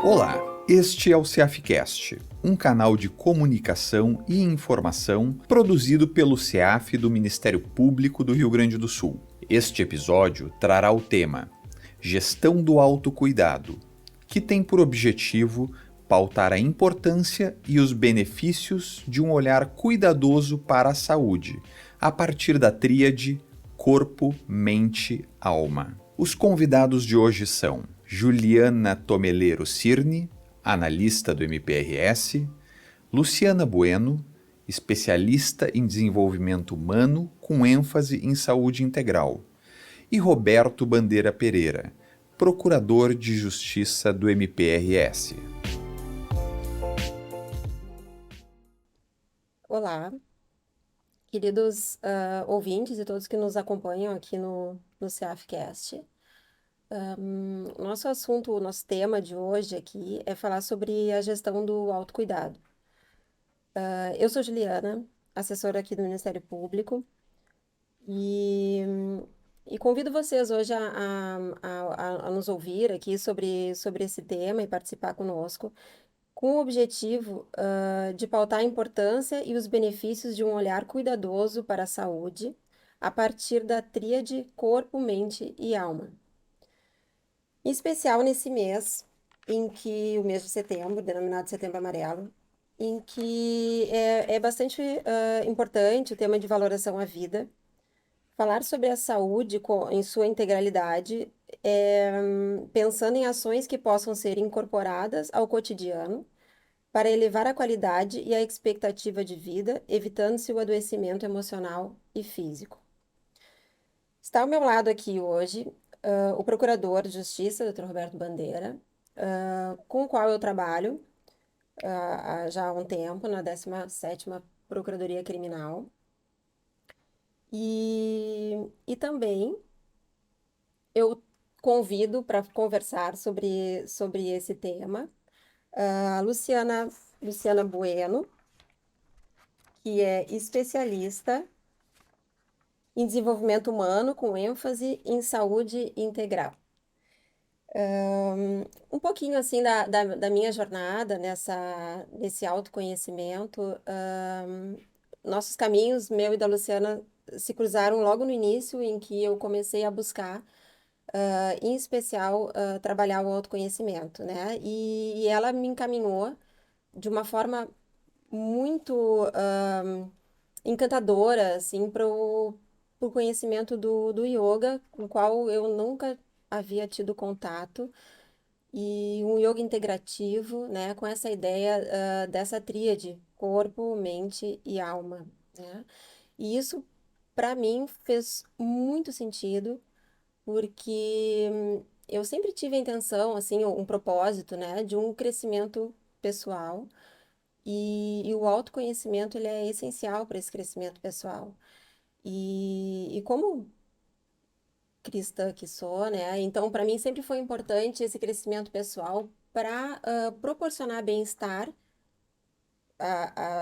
Olá, este é o CEAFcast, um canal de comunicação e informação produzido pelo CEAF do Ministério Público do Rio Grande do Sul. Este episódio trará o tema Gestão do Autocuidado, que tem por objetivo pautar a importância e os benefícios de um olhar cuidadoso para a saúde, a partir da tríade corpo, mente, alma. Os convidados de hoje são Juliana Tomeleiro Cirne, analista do MPRS, Luciana Bueno, especialista em desenvolvimento humano com ênfase em saúde integral, e Roberto Bandeira Pereira, procurador de justiça do MPRS. Olá, queridos ouvintes e todos que nos acompanham aqui no CEAFcast. Nosso assunto, o nosso tema de hoje aqui é falar sobre a gestão do autocuidado. Eu sou Juliana, assessora aqui do Ministério Público, e, e convido vocês hoje a nos ouvir aqui sobre esse tema e participar conosco, com o objetivo, de pautar a importância e os benefícios de um olhar cuidadoso para a saúde, a partir da tríade corpo, mente e alma. Em especial nesse mês, o mês de setembro, denominado Setembro Amarelo, em que é bastante importante o tema de valoração à vida. Falar sobre a saúde em sua integralidade, pensando em ações que possam ser incorporadas ao cotidiano, para elevar a qualidade e a expectativa de vida, evitando-se o adoecimento emocional e físico. Está ao meu lado aqui hoje o Procurador de Justiça, Dr. Roberto Bandeira, com o qual eu trabalho já há um tempo, na 17ª Procuradoria Criminal. E também eu convido para conversar sobre esse tema a Luciana Bueno, que é especialista em desenvolvimento humano com ênfase em saúde integral. Um pouquinho assim da minha jornada nesse autoconhecimento. Nossos caminhos, meu e da Luciana, se cruzaram logo no início, em que eu comecei a buscar, em especial, trabalhar o autoconhecimento, né? E ela me encaminhou de uma forma muito encantadora, assim, para o conhecimento do yoga, com o qual eu nunca havia tido contato, e um yoga integrativo, né, com essa ideia dessa tríade, corpo, mente e alma, né? E isso, para mim, fez muito sentido, porque eu sempre tive a intenção, assim, um propósito, né, de um crescimento pessoal, e o autoconhecimento ele é essencial para esse crescimento pessoal. E como cristã que sou, né? Então, para mim sempre foi importante esse crescimento pessoal para proporcionar bem-estar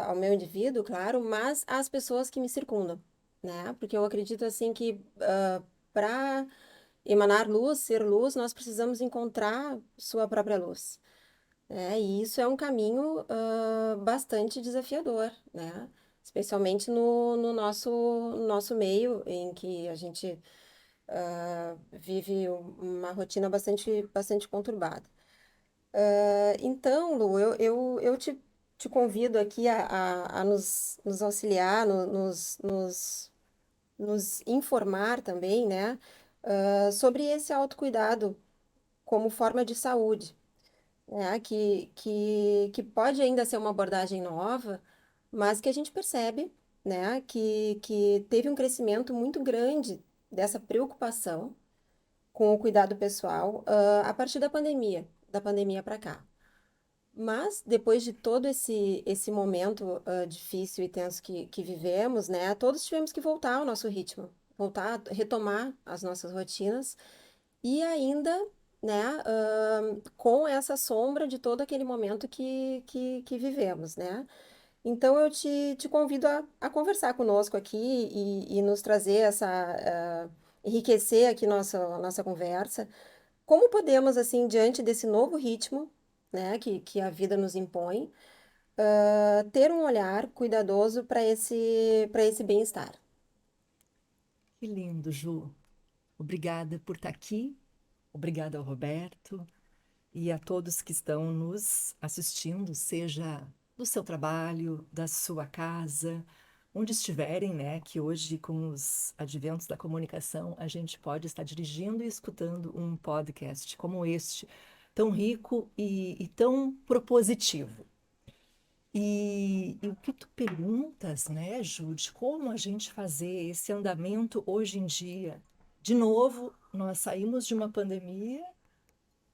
ao meu indivíduo, claro, mas às pessoas que me circundam, né? Porque eu acredito assim que para emanar luz, ser luz, nós precisamos encontrar sua própria luz. E isso é um caminho bastante desafiador, né? Especialmente no nosso meio, em que a gente vive uma rotina bastante conturbada. Então, Lu, eu te convido aqui a nos auxiliar, nos informar também, né? Sobre esse autocuidado como forma de saúde, né, que pode ainda ser uma abordagem nova, mas que a gente percebe, né, que teve um crescimento muito grande dessa preocupação com o cuidado pessoal, a partir da pandemia para cá. Mas depois de todo esse momento difícil e tenso que vivemos, né, todos tivemos que voltar ao nosso ritmo, voltar a retomar as nossas rotinas e ainda, né, com essa sombra de todo aquele momento que vivemos, né? Então eu te convido a conversar conosco aqui e nos trazer enriquecer aqui nossa conversa. Como podemos, assim, diante desse novo ritmo, né, que a vida nos impõe, ter um olhar cuidadoso para esse bem-estar? Que lindo, Ju. Obrigada por estar aqui. Obrigada ao Roberto e a todos que estão nos assistindo, seja do seu trabalho, da sua casa, onde estiverem, né? Que hoje, com os adventos da comunicação, a gente pode estar dirigindo e escutando um podcast como este, tão rico e tão propositivo. E o que tu perguntas, né, Ju, de como a gente fazer esse andamento hoje em dia? De novo, nós saímos de uma pandemia,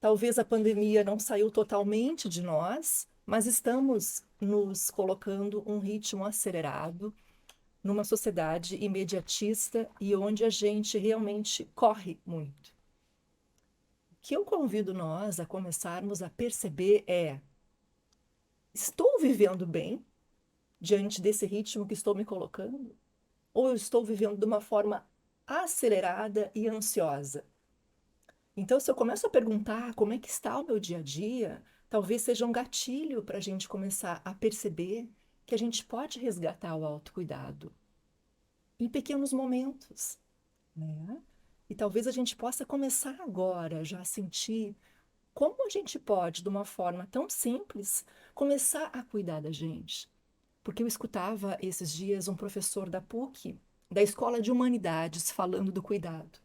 talvez a pandemia não saiu totalmente de nós, mas estamos nos colocando um ritmo acelerado numa sociedade imediatista e onde a gente realmente corre muito. O que eu convido nós a começarmos a perceber é: estou vivendo bem diante desse ritmo que estou me colocando? Ou eu estou vivendo de uma forma acelerada e ansiosa? Então, se eu começo a perguntar como é que está o meu dia a dia, talvez seja um gatilho para a gente começar a perceber que a gente pode resgatar o autocuidado em pequenos momentos, né? E talvez a gente possa começar agora já a sentir como a gente pode, de uma forma tão simples, começar a cuidar da gente. Porque eu escutava esses dias um professor da PUC, da Escola de Humanidades, falando do cuidado.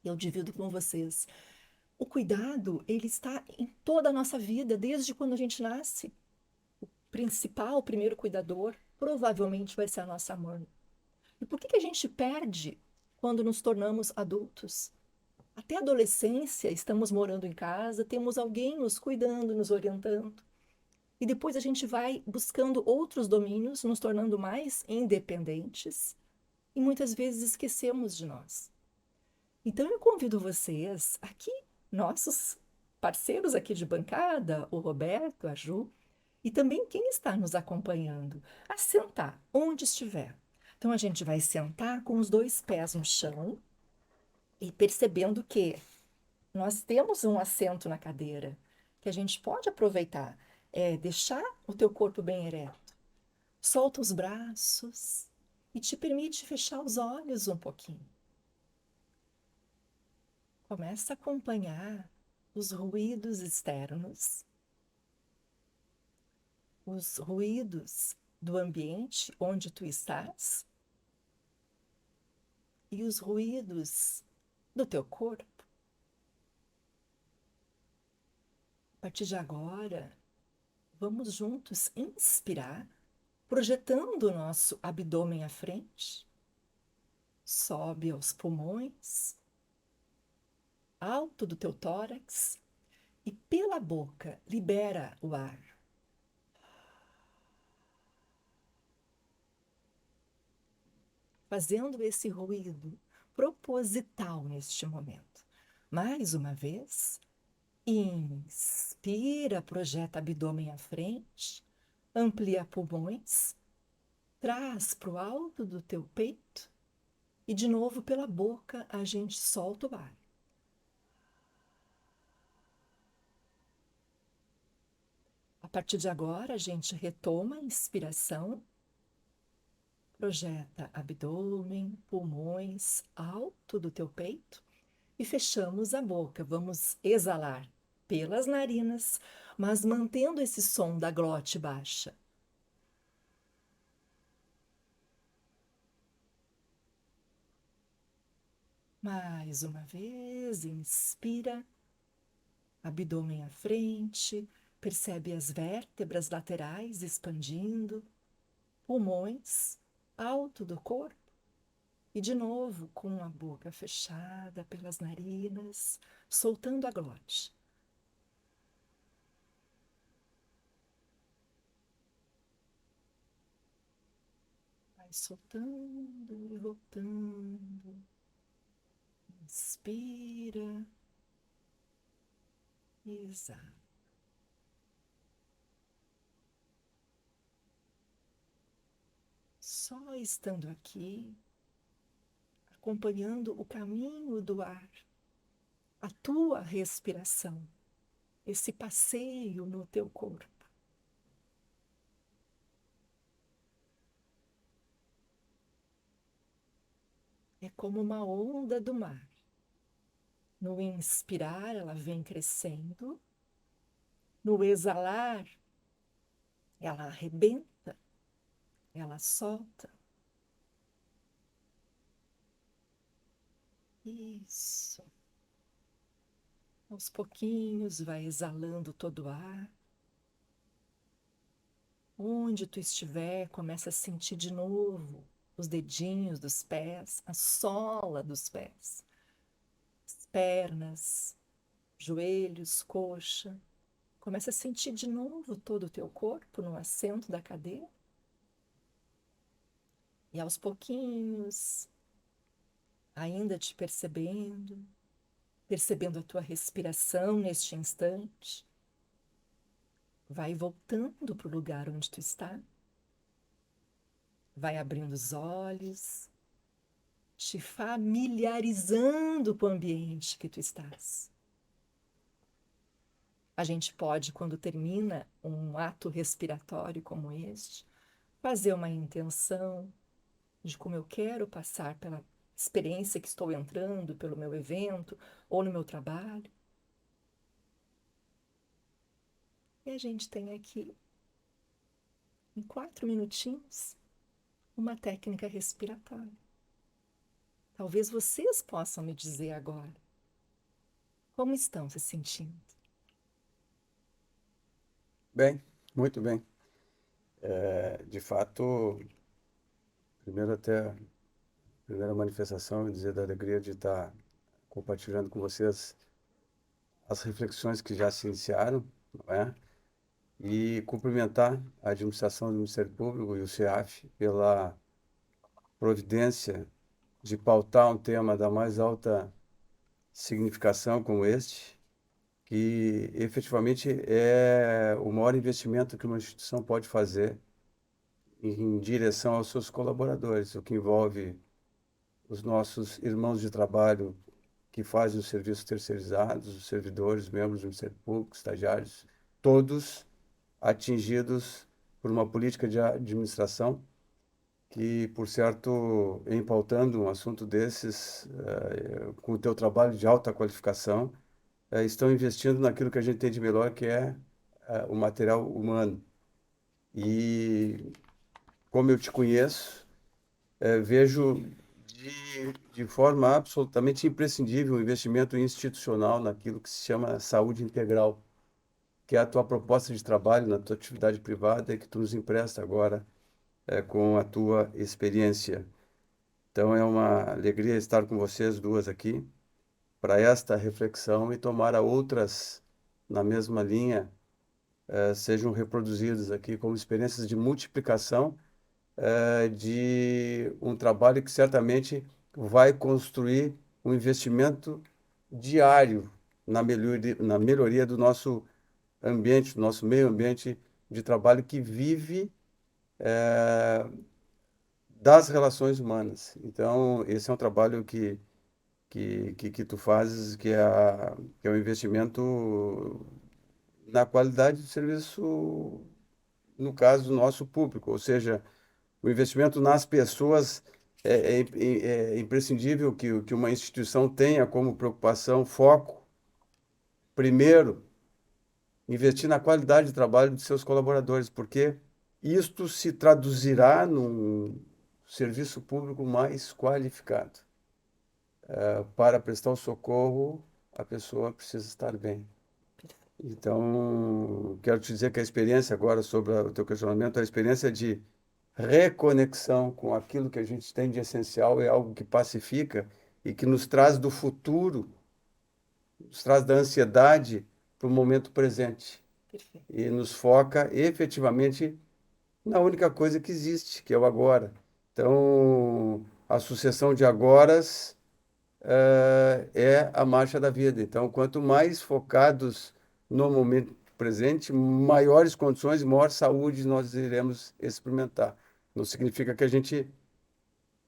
Eu divido com vocês. O cuidado, ele está em toda a nossa vida, desde quando a gente nasce. O principal, o primeiro cuidador, provavelmente vai ser a nossa mãe. E por que a gente perde quando nos tornamos adultos? Até a adolescência, estamos morando em casa, temos alguém nos cuidando, nos orientando. E depois a gente vai buscando outros domínios, nos tornando mais independentes e muitas vezes esquecemos de nós. Então eu convido vocês aqui, nossos parceiros aqui de bancada, o Roberto, a Ju, e também quem está nos acompanhando, a sentar onde estiver. Então a gente vai sentar com os dois pés no chão e percebendo que nós temos um assento na cadeira que a gente pode aproveitar. É deixar o teu corpo bem ereto. Solta os braços e te permite fechar os olhos um pouquinho. Começa a acompanhar os ruídos externos, os ruídos do ambiente onde tu estás e os ruídos do teu corpo. A partir de agora, vamos juntos inspirar, projetando o nosso abdômen à frente. Sobe aos pulmões, alto do teu tórax e pela boca libera o ar. Fazendo esse ruído proposital neste momento. Mais uma vez, inspira, projeta abdômen à frente, amplia pulmões, traz para o alto do teu peito e de novo pela boca a gente solta o ar. A partir de agora, a gente retoma a inspiração, projeta abdômen, pulmões, alto do teu peito e fechamos a boca. Vamos exalar pelas narinas, mas mantendo esse som da glote baixa. Mais uma vez, inspira, abdômen à frente, percebe as vértebras laterais expandindo, pulmões, alto do corpo. E de novo, com a boca fechada pelas narinas, soltando a glote. Vai soltando e voltando. Inspira. Exala. Só estando aqui, acompanhando o caminho do ar, a tua respiração, esse passeio no teu corpo. É como uma onda do mar. No inspirar, ela vem crescendo. No exalar, ela arrebenta, ela solta. Isso. Aos pouquinhos, vai exalando todo o ar. Onde tu estiver, começa a sentir de novo os dedinhos dos pés, a sola dos pés, as pernas, joelhos, coxa. Começa a sentir de novo todo o teu corpo no assento da cadeira. E aos pouquinhos, ainda te percebendo, percebendo a tua respiração neste instante, vai voltando para o lugar onde tu está. Vai abrindo os olhos, te familiarizando com o ambiente que tu estás. A gente pode, quando termina um ato respiratório como este, fazer uma intenção de como eu quero passar pela experiência que estou entrando, pelo meu evento ou no meu trabalho. E a gente tem aqui, em 4 minutinhos, uma técnica respiratória. Talvez vocês possam me dizer agora como estão se sentindo. Bem, muito bem. De fato, primeira manifestação, eu dizer da alegria de estar compartilhando com vocês as reflexões que já se iniciaram, não é? E cumprimentar a administração do Ministério Público e o CEAF pela providência de pautar um tema da mais alta significação como este, que efetivamente é o maior investimento que uma instituição pode fazer em direção aos seus colaboradores, o que envolve os nossos irmãos de trabalho que fazem os serviços terceirizados, os servidores, membros do Ministério Público, estagiários, todos atingidos por uma política de administração que, por certo, em pautando um assunto desses, com o teu trabalho de alta qualificação, estão investindo naquilo que a gente tem de melhor, que é o material humano. E, como eu te conheço, vejo de forma absolutamente imprescindível o investimento institucional naquilo que se chama saúde integral, que é a tua proposta de trabalho na tua atividade privada e que tu nos empresta agora com a tua experiência. Então, é uma alegria estar com vocês duas aqui para esta reflexão e tomara outras na mesma linha sejam reproduzidas aqui como experiências de multiplicação de um trabalho que certamente vai construir um investimento diário na melhoria do nosso ambiente, do nosso meio ambiente de trabalho que vive das relações humanas. Então, esse é um trabalho que tu fazes, que é um investimento na qualidade do serviço, no caso, nosso público, ou seja, o investimento nas pessoas é imprescindível que uma instituição tenha como preocupação, foco, primeiro, investir na qualidade de trabalho de seus colaboradores, porque isto se traduzirá num serviço público mais qualificado. Para prestar o socorro, a pessoa precisa estar bem. Então, quero te dizer que a experiência agora sobre o teu questionamento, a experiência de reconexão com aquilo que a gente tem de essencial é algo que pacifica e que nos traz do futuro, nos traz da ansiedade para o momento presente. Perfeito. E nos foca efetivamente na única coisa que existe, que é o agora. Então, a sucessão de agoras é a marcha da vida. Então, quanto mais focados no momento presente, maiores condições, maior saúde nós iremos experimentar. Não significa que a gente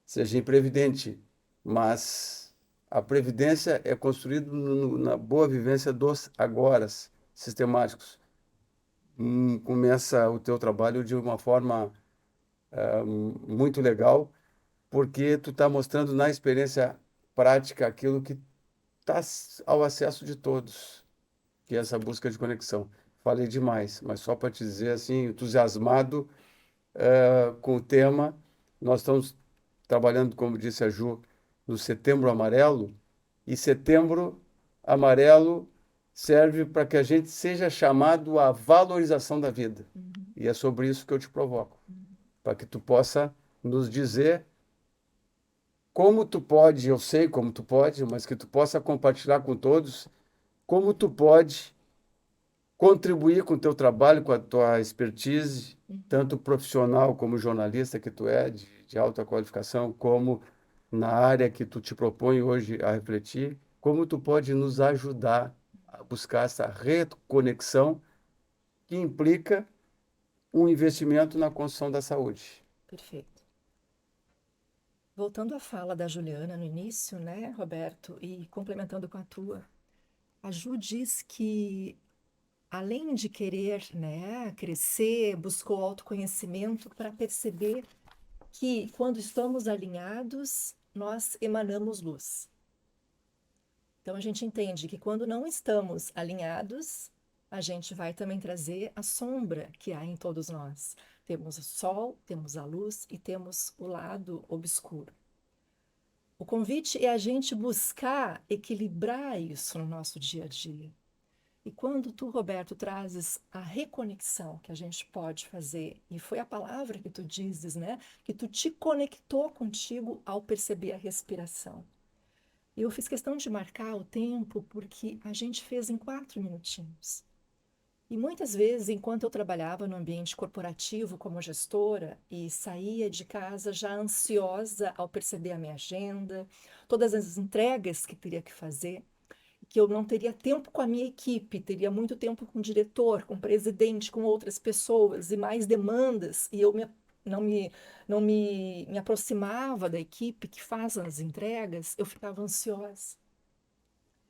seja imprevidente, mas a previdência é construída na boa vivência dos agoras sistemáticos. Começa o teu trabalho de uma forma muito legal, porque tu está mostrando na experiência prática aquilo que está ao acesso de todos, que é essa busca de conexão. Falei demais, mas só para te dizer assim, entusiasmado com o tema. Nós estamos trabalhando, como disse a Ju, no Setembro Amarelo, e Setembro Amarelo serve para que a gente seja chamado à valorização da vida. E é sobre isso que eu te provoco, para que tu possa nos dizer como tu pode, eu sei como tu pode, mas que tu possa compartilhar com todos como tu pode contribuir com o teu trabalho, com a tua expertise, tanto profissional como jornalista que tu é, de alta qualificação, como na área que tu te propõe hoje a refletir, como tu pode nos ajudar a buscar essa reconexão que implica um investimento na construção da saúde. Perfeito. Voltando à fala da Juliana no início, né, Roberto, e complementando com a tua, a Ju diz que, além de querer, né, crescer, buscou autoconhecimento para perceber que, quando estamos alinhados, nós emanamos luz. Então, a gente entende que, quando não estamos alinhados, a gente vai também trazer a sombra que há em todos nós. Temos o sol, temos a luz e temos o lado obscuro. O convite é a gente buscar equilibrar isso no nosso dia a dia. E quando tu, Roberto, trazes a reconexão que a gente pode fazer, e foi a palavra que tu dizes, né? Que tu te conectou contigo ao perceber a respiração. Eu fiz questão de marcar o tempo porque a gente fez em 4 minutinhos. E muitas vezes, enquanto eu trabalhava no ambiente corporativo como gestora e saía de casa já ansiosa ao perceber a minha agenda, todas as entregas que teria que fazer, que eu não teria tempo com a minha equipe, teria muito tempo com o diretor, com o presidente, com outras pessoas e mais demandas, e eu não me aproximava da equipe que faz as entregas, eu ficava ansiosa.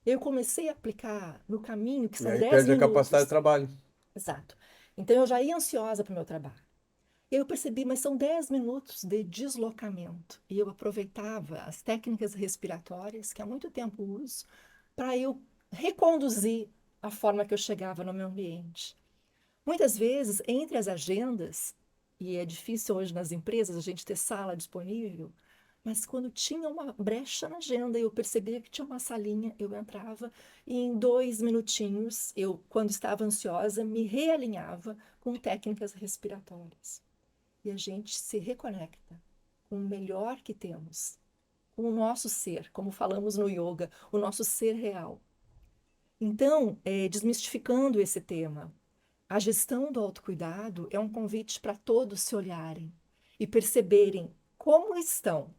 Eu comecei a aplicar no caminho, que E são aí 10 perde a capacidade minutos. de trabalho. Exato. Então eu já ia ansiosa para o meu trabalho. E eu percebi, mas são 10 minutos de deslocamento. E eu aproveitava as técnicas respiratórias, que há muito tempo uso, para eu reconduzir a forma que eu chegava no meu ambiente. Muitas vezes, entre as agendas, e é difícil hoje nas empresas a gente ter sala disponível, mas quando tinha uma brecha na agenda e eu percebia que tinha uma salinha, eu entrava e em 2 minutinhos, eu, quando estava ansiosa, me realinhava com técnicas respiratórias. E a gente se reconecta com o melhor que temos, com o nosso ser, como falamos no yoga, o nosso ser real. Então, desmistificando esse tema, a gestão do autocuidado é um convite para todos se olharem e perceberem como estão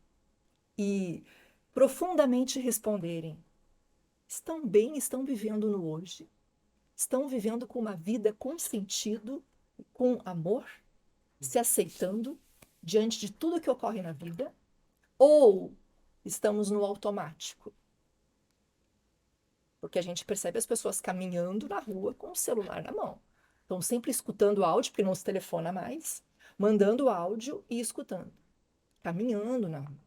e profundamente responderem: estão bem, estão vivendo no hoje? Estão vivendo com uma vida com sentido, com amor, se aceitando diante de tudo que ocorre na vida? Ou estamos no automático? Porque a gente percebe as pessoas caminhando na rua com o celular na mão. Estão sempre escutando áudio, porque não se telefona mais, mandando áudio e escutando. Caminhando na rua.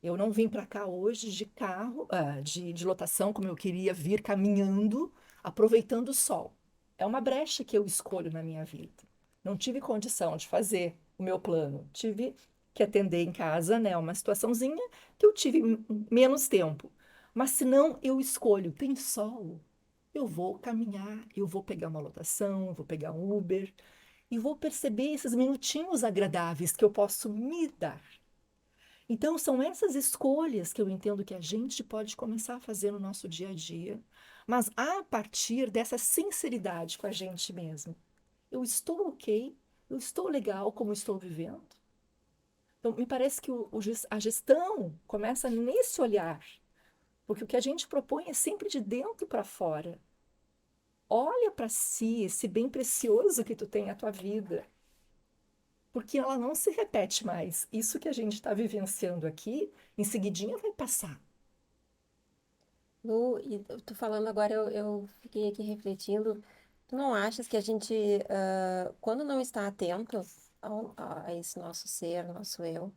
Eu não vim para cá hoje de carro, de lotação, como eu queria vir, caminhando, aproveitando o sol. É uma brecha que eu escolho na minha vida. Não tive condição de fazer o meu plano. Tive que atender em casa, né, uma situaçãozinha que eu tive menos tempo. Mas se não, eu escolho. Tem sol, eu vou caminhar, eu vou pegar uma lotação, eu vou pegar um Uber e vou perceber esses minutinhos agradáveis que eu posso me dar. Então, são essas escolhas que eu entendo que a gente pode começar a fazer no nosso dia a dia, mas a partir dessa sinceridade com a gente mesmo. Eu estou ok? Eu estou legal como estou vivendo? Então, me parece que a gestão começa nesse olhar, porque o que a gente propõe é sempre de dentro para fora. Olha para si, esse bem precioso que tu tem na tua vida. porque ela não se repete mais. Isso que a gente está vivenciando aqui, em seguidinha vai passar. Lu, e tu falando agora, eu fiquei aqui refletindo. Tu não achas que a gente, quando não está atento a esse nosso ser, nosso eu,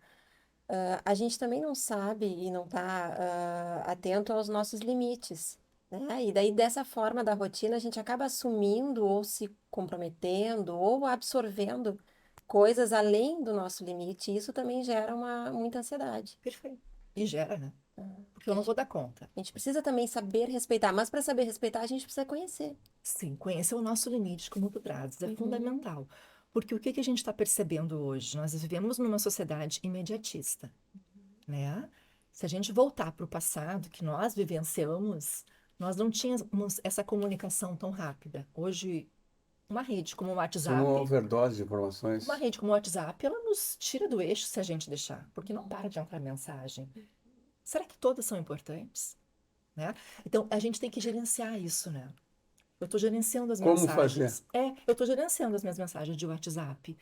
a gente também não sabe e não está atento aos nossos limites, né? E daí, dessa forma da rotina, a gente acaba assumindo ou se comprometendo ou absorvendo coisas além do nosso limite. E isso também gera muita ansiedade. Perfeito. E gera, né? Porque E eu não vou dar conta. a gente precisa também saber respeitar, mas para saber respeitar, a gente precisa conhecer. Sim, conhecer o nosso limite, como tu trazes, é Uhum. fundamental. Porque o que que a gente está percebendo hoje? Nós vivemos numa sociedade imediatista, né? Se a gente voltar para o passado que nós vivenciamos, nós não tínhamos essa comunicação tão rápida. Hoje, uma rede como o Tinha uma WhatsApp, overdose de informações. ela nos tira do eixo se a gente deixar, porque não para de entrar mensagem. Será que todas são importantes? Né? Então, a gente tem que gerenciar isso, né? Eu estou gerenciando as Como fazer? mensagens. Eu estou gerenciando as minhas mensagens de WhatsApp.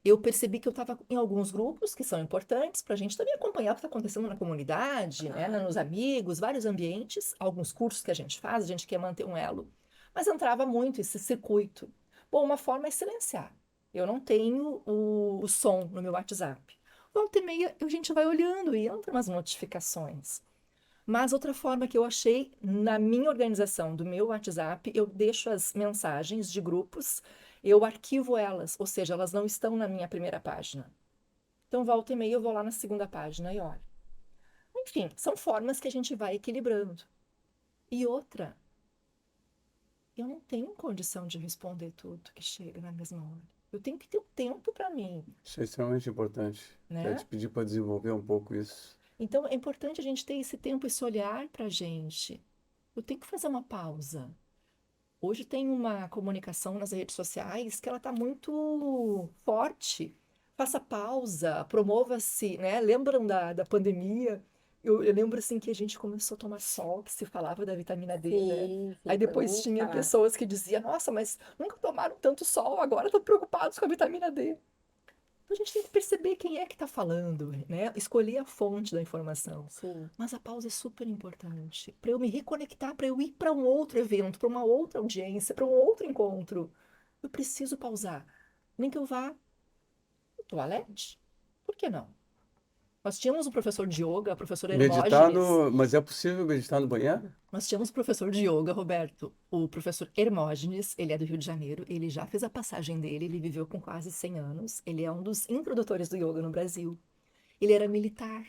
Eu percebi que eu estava em alguns grupos que são importantes para a gente também acompanhar o que está acontecendo na comunidade, né, nos amigos, vários ambientes, alguns cursos que a gente faz, a gente quer manter um elo. Mas entrava muito esse circuito. Bom, uma forma é silenciar. Eu não tenho o som no meu WhatsApp. Volta e meia, a gente vai olhando e entra umas notificações. Mas outra forma que eu achei, na minha organização do meu WhatsApp, eu deixo as mensagens de grupos, eu arquivo elas, ou seja, elas não estão na minha primeira página. Então, volta e meia, eu vou lá na segunda página e olho. Enfim, são formas que a gente vai equilibrando. E outra, eu não tenho condição de responder tudo que chega na mesma hora. Eu tenho que ter um tempo para mim, Isso é extremamente importante. Quero né? te pedir para desenvolver um pouco isso. Então, é importante a gente ter esse tempo, esse olhar para a gente. Eu tenho que fazer uma pausa. Hoje tem uma comunicação nas redes sociais que ela está muito forte. Faça pausa, promova-se, né? Lembram da pandemia? Eu lembro assim que a gente começou a tomar sol, que se falava da vitamina D, né? Sim, sim, Aí foi depois muito tinha falado. pessoas que diziam, nossa, mas nunca tomaram tanto sol, agora estão preocupados com a vitamina D. Então a gente tem que perceber quem é que está falando, né? Escolher a fonte da informação. Sim. Mas a pausa é super importante para eu me reconectar, para eu ir para um outro evento, para uma outra audiência, para um outro encontro. Eu preciso pausar. Nem que eu vá no toalete. Por que não? Nós tínhamos um professor de yoga, a professora Meditar Hermógenes. Mas é possível meditar no banheiro? Nós tínhamos um professor de yoga, Roberto, o professor Hermógenes, ele é do Rio de Janeiro, ele já fez a passagem dele, ele viveu com quase 100 anos, ele é um dos introdutores do yoga no Brasil. Ele era militar.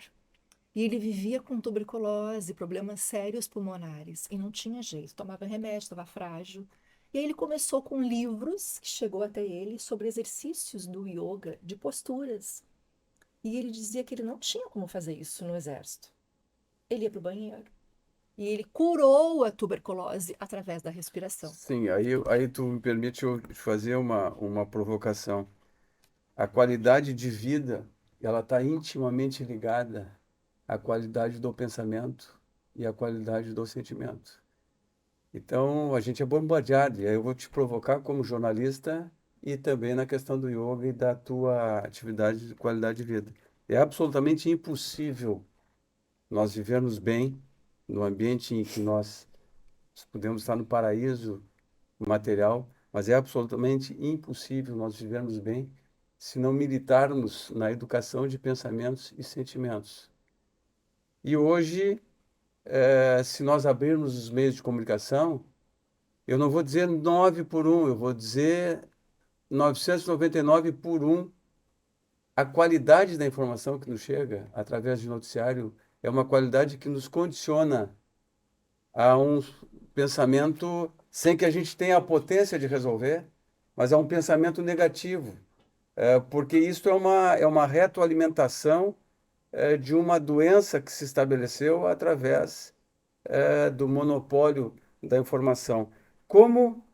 E ele vivia com tuberculose, problemas sérios pulmonares, e não tinha jeito, tomava remédio, estava frágil. E aí ele começou com livros que chegou até ele sobre exercícios do yoga, de posturas. E ele dizia que ele não tinha como fazer isso no exército. Ele ia para o banheiro. E ele curou a tuberculose através da respiração. Sim, aí tu me permite eu te fazer uma provocação. A qualidade de vida, ela está intimamente ligada à qualidade do pensamento e à qualidade do sentimento. Então, a gente é bombardeado, e aí eu vou te provocar como jornalista e também na questão do yoga e da tua atividade de qualidade de vida. É absolutamente impossível nós vivermos bem no ambiente em que nós podemos estar no paraíso material, mas é absolutamente impossível nós vivermos bem se não militarmos na educação de pensamentos e sentimentos. E hoje, se nós abrirmos os meios de comunicação, eu não vou dizer 9 por 1, eu vou dizer 999 por 1. A qualidade da informação que nos chega através de noticiário é uma qualidade que nos condiciona a um pensamento sem que a gente tenha a potência de resolver, mas a um pensamento negativo, porque isso é uma retroalimentação de uma doença que se estabeleceu através do monopólio da informação. Como,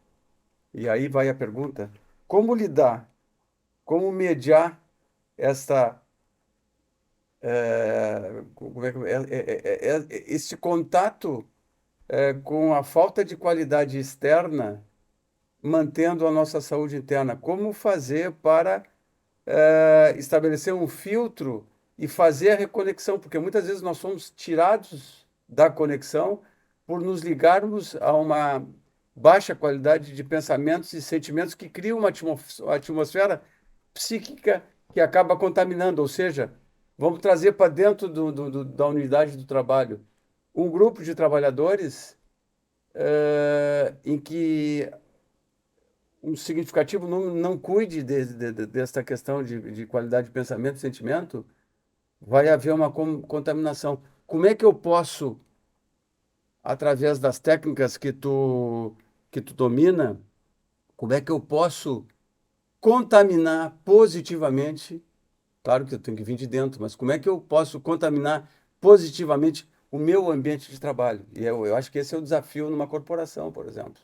e aí vai a pergunta, como lidar, como mediar esta esse contato com a falta de qualidade externa, mantendo a nossa saúde interna? Como fazer para estabelecer um filtro e fazer a reconexão, porque muitas vezes nós somos tirados da conexão por nos ligarmos a uma baixa qualidade de pensamentos e sentimentos que criam uma atmosfera psíquica que acaba contaminando, ou seja, vamos trazer para dentro da unidade do trabalho um grupo de trabalhadores em que um significativo número não cuide desta questão de qualidade de pensamento e sentimento, vai haver uma contaminação. Como é que eu posso, através das técnicas que tu domina, como é que eu posso contaminar positivamente? Claro que eu tenho que vir de dentro, mas como é que eu posso contaminar positivamente o meu ambiente de trabalho? E eu acho que esse é o desafio numa corporação, por exemplo.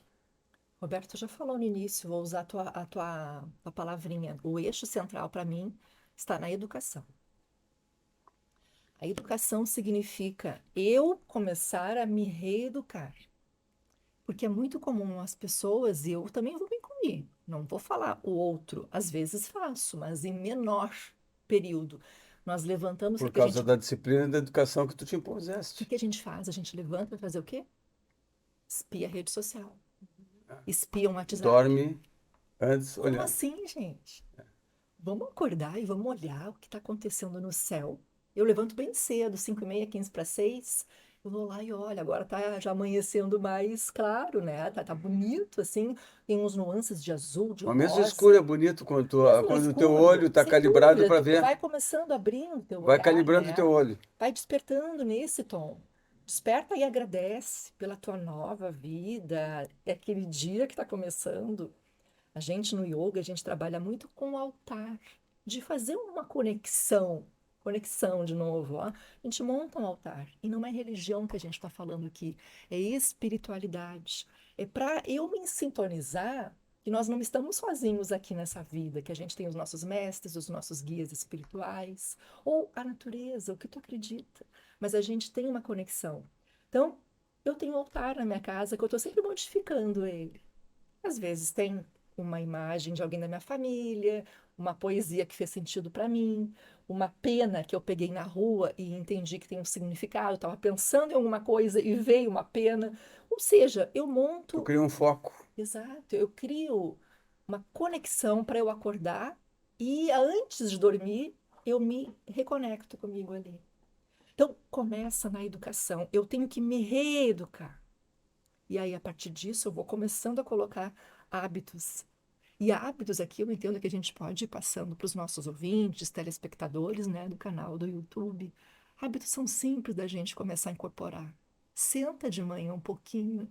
Roberto já falou no início, vou usar a tua palavrinha. O eixo central para mim está na educação. A educação significa eu começar a me reeducar. Porque é muito comum as pessoas, e eu também vou me incluir, não vou falar o outro, às vezes faço, mas em menor período. Nós levantamos, Por causa da disciplina e da educação que tu te o impuseste. que a gente faz? A gente levanta para fazer o quê? Espia a rede social, espia um WhatsApp. Dorme antes Como olhando. assim, gente? Vamos acordar e vamos olhar o que está acontecendo no céu. Eu levanto bem cedo, 5h30, 15 para 6. Eu vou lá e olho, agora tá já amanhecendo mais claro, né? Tá bonito, assim, tem uns nuances de azul, de Mas mesmo rosa. escuro é bonito quando Mesmo no quando o teu escuro, olho está sem calibrado dúvida, para tu ver. vai começando a abrir o teu Vai olhar, calibrando o teu né? olho. Vai despertando nesse tom. Desperta e agradece pela tua nova vida, é aquele dia que está começando. A gente no yoga, a gente trabalha muito com o altar, de fazer uma conexão de novo, ó. A gente monta um altar, e não é religião que a gente está falando aqui, é espiritualidade. É para eu me sintonizar que nós não estamos sozinhos aqui nessa vida, que a gente tem os nossos mestres, os nossos guias espirituais, ou a natureza, o que tu acredita, mas a gente tem uma conexão. Então, eu tenho um altar na minha casa que eu estou sempre modificando ele. Às vezes tem uma imagem de alguém da minha família, uma poesia que fez sentido para mim, uma pena que eu peguei na rua e entendi que tem um significado, estava pensando em alguma coisa e veio uma pena. Ou seja, eu Tu monto, cria um foco. exato, eu crio uma conexão para eu acordar e antes de dormir eu me reconecto comigo ali. Então, começa na educação. Eu tenho que me reeducar. E aí, a partir disso, eu vou começando a colocar hábitos. E hábitos aqui eu entendo que a gente pode ir passando para os nossos ouvintes, telespectadores, né, do canal do YouTube. Hábitos são simples da gente começar a incorporar. Senta de manhã um pouquinho,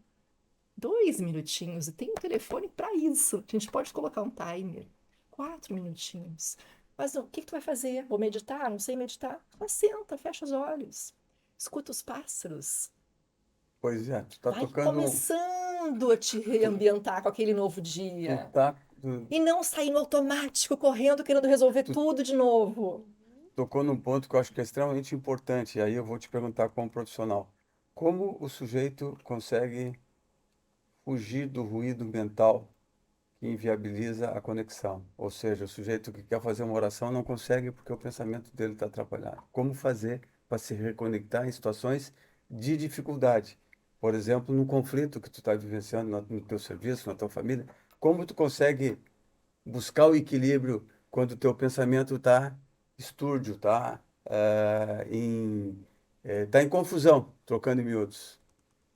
2 minutinhos, e tem um telefone para isso. A gente pode colocar um timer, 4 minutinhos. Mas o que tu vai fazer? Vou meditar? Não sei meditar? Mas senta, fecha os olhos, escuta os pássaros. Pois é, tu tá Vai tocando. começando a te reambientar com aquele novo dia. Tu E não sair no automático, correndo, querendo resolver tudo de novo. tocou num ponto que eu acho que é extremamente importante. E aí eu vou te perguntar como profissional. Como o sujeito consegue fugir do ruído mental que inviabiliza a conexão? Ou seja, o sujeito que quer fazer uma oração não consegue porque o pensamento dele está atrapalhado. Como fazer para se reconectar em situações de dificuldade? Por exemplo, no conflito que tu está vivenciando no teu serviço, na tua família, como tu consegue buscar o equilíbrio quando o teu pensamento está estúrdio, tá em confusão, trocando em miúdos?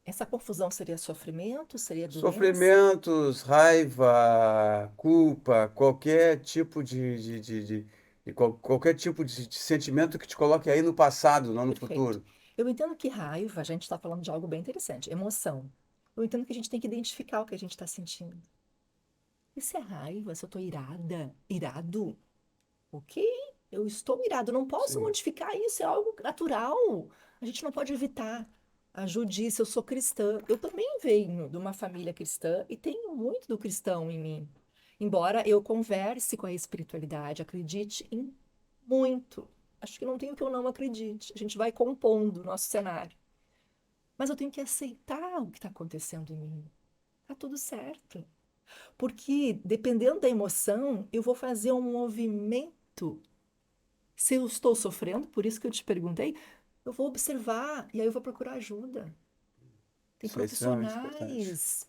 Essa confusão seria sofrimento? Seria doença? Sofrimentos, raiva, culpa, qualquer tipo qualquer tipo de sentimento que te coloque aí no passado, não no Perfeito. futuro. Eu entendo que raiva, a gente está falando de algo bem interessante, emoção. Eu entendo que a gente tem que identificar o que a gente está sentindo. E se é raiva, se eu estou irada, irado? Ok, eu estou irado, não posso Sim. modificar isso, é algo natural. A gente não pode evitar. A Ju disse, eu sou cristã. Eu também venho de uma família cristã e tenho muito do cristão em mim. Embora eu converse com a espiritualidade, acredite em muito. Acho que não tem o que eu não acredite. A gente vai compondo o nosso cenário. Mas eu tenho que aceitar o que está acontecendo em mim. Tá tudo certo. Porque, dependendo da emoção, eu vou fazer um movimento Roberto, se eu estou sofrendo, por isso que eu te perguntei, eu vou observar e aí eu vou procurar ajuda. Tem Isso é extremamente importante. profissionais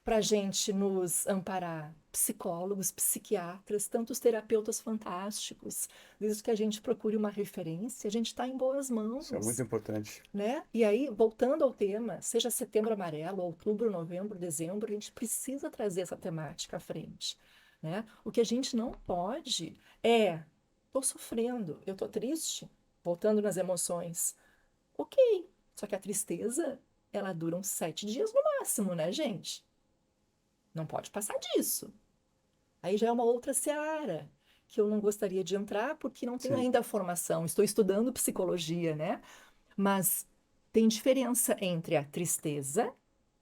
para a gente nos amparar, psicólogos, psiquiatras, tantos terapeutas fantásticos. Desde que a gente procure uma referência, a gente está em boas Isso é muito mãos, importante. né? E aí, voltando ao tema, seja Setembro Amarelo, outubro, novembro, dezembro, a gente precisa trazer essa temática à frente, né? O que a gente não pode é, estou sofrendo, eu estou triste, voltando nas emoções. Ok, só que a tristeza, ela dura uns 7 dias no máximo, né, gente? Não pode passar disso. Aí já é uma outra seara que eu não gostaria de entrar porque não tenho Sim. ainda a formação. Estou estudando psicologia, né? Mas tem diferença entre a tristeza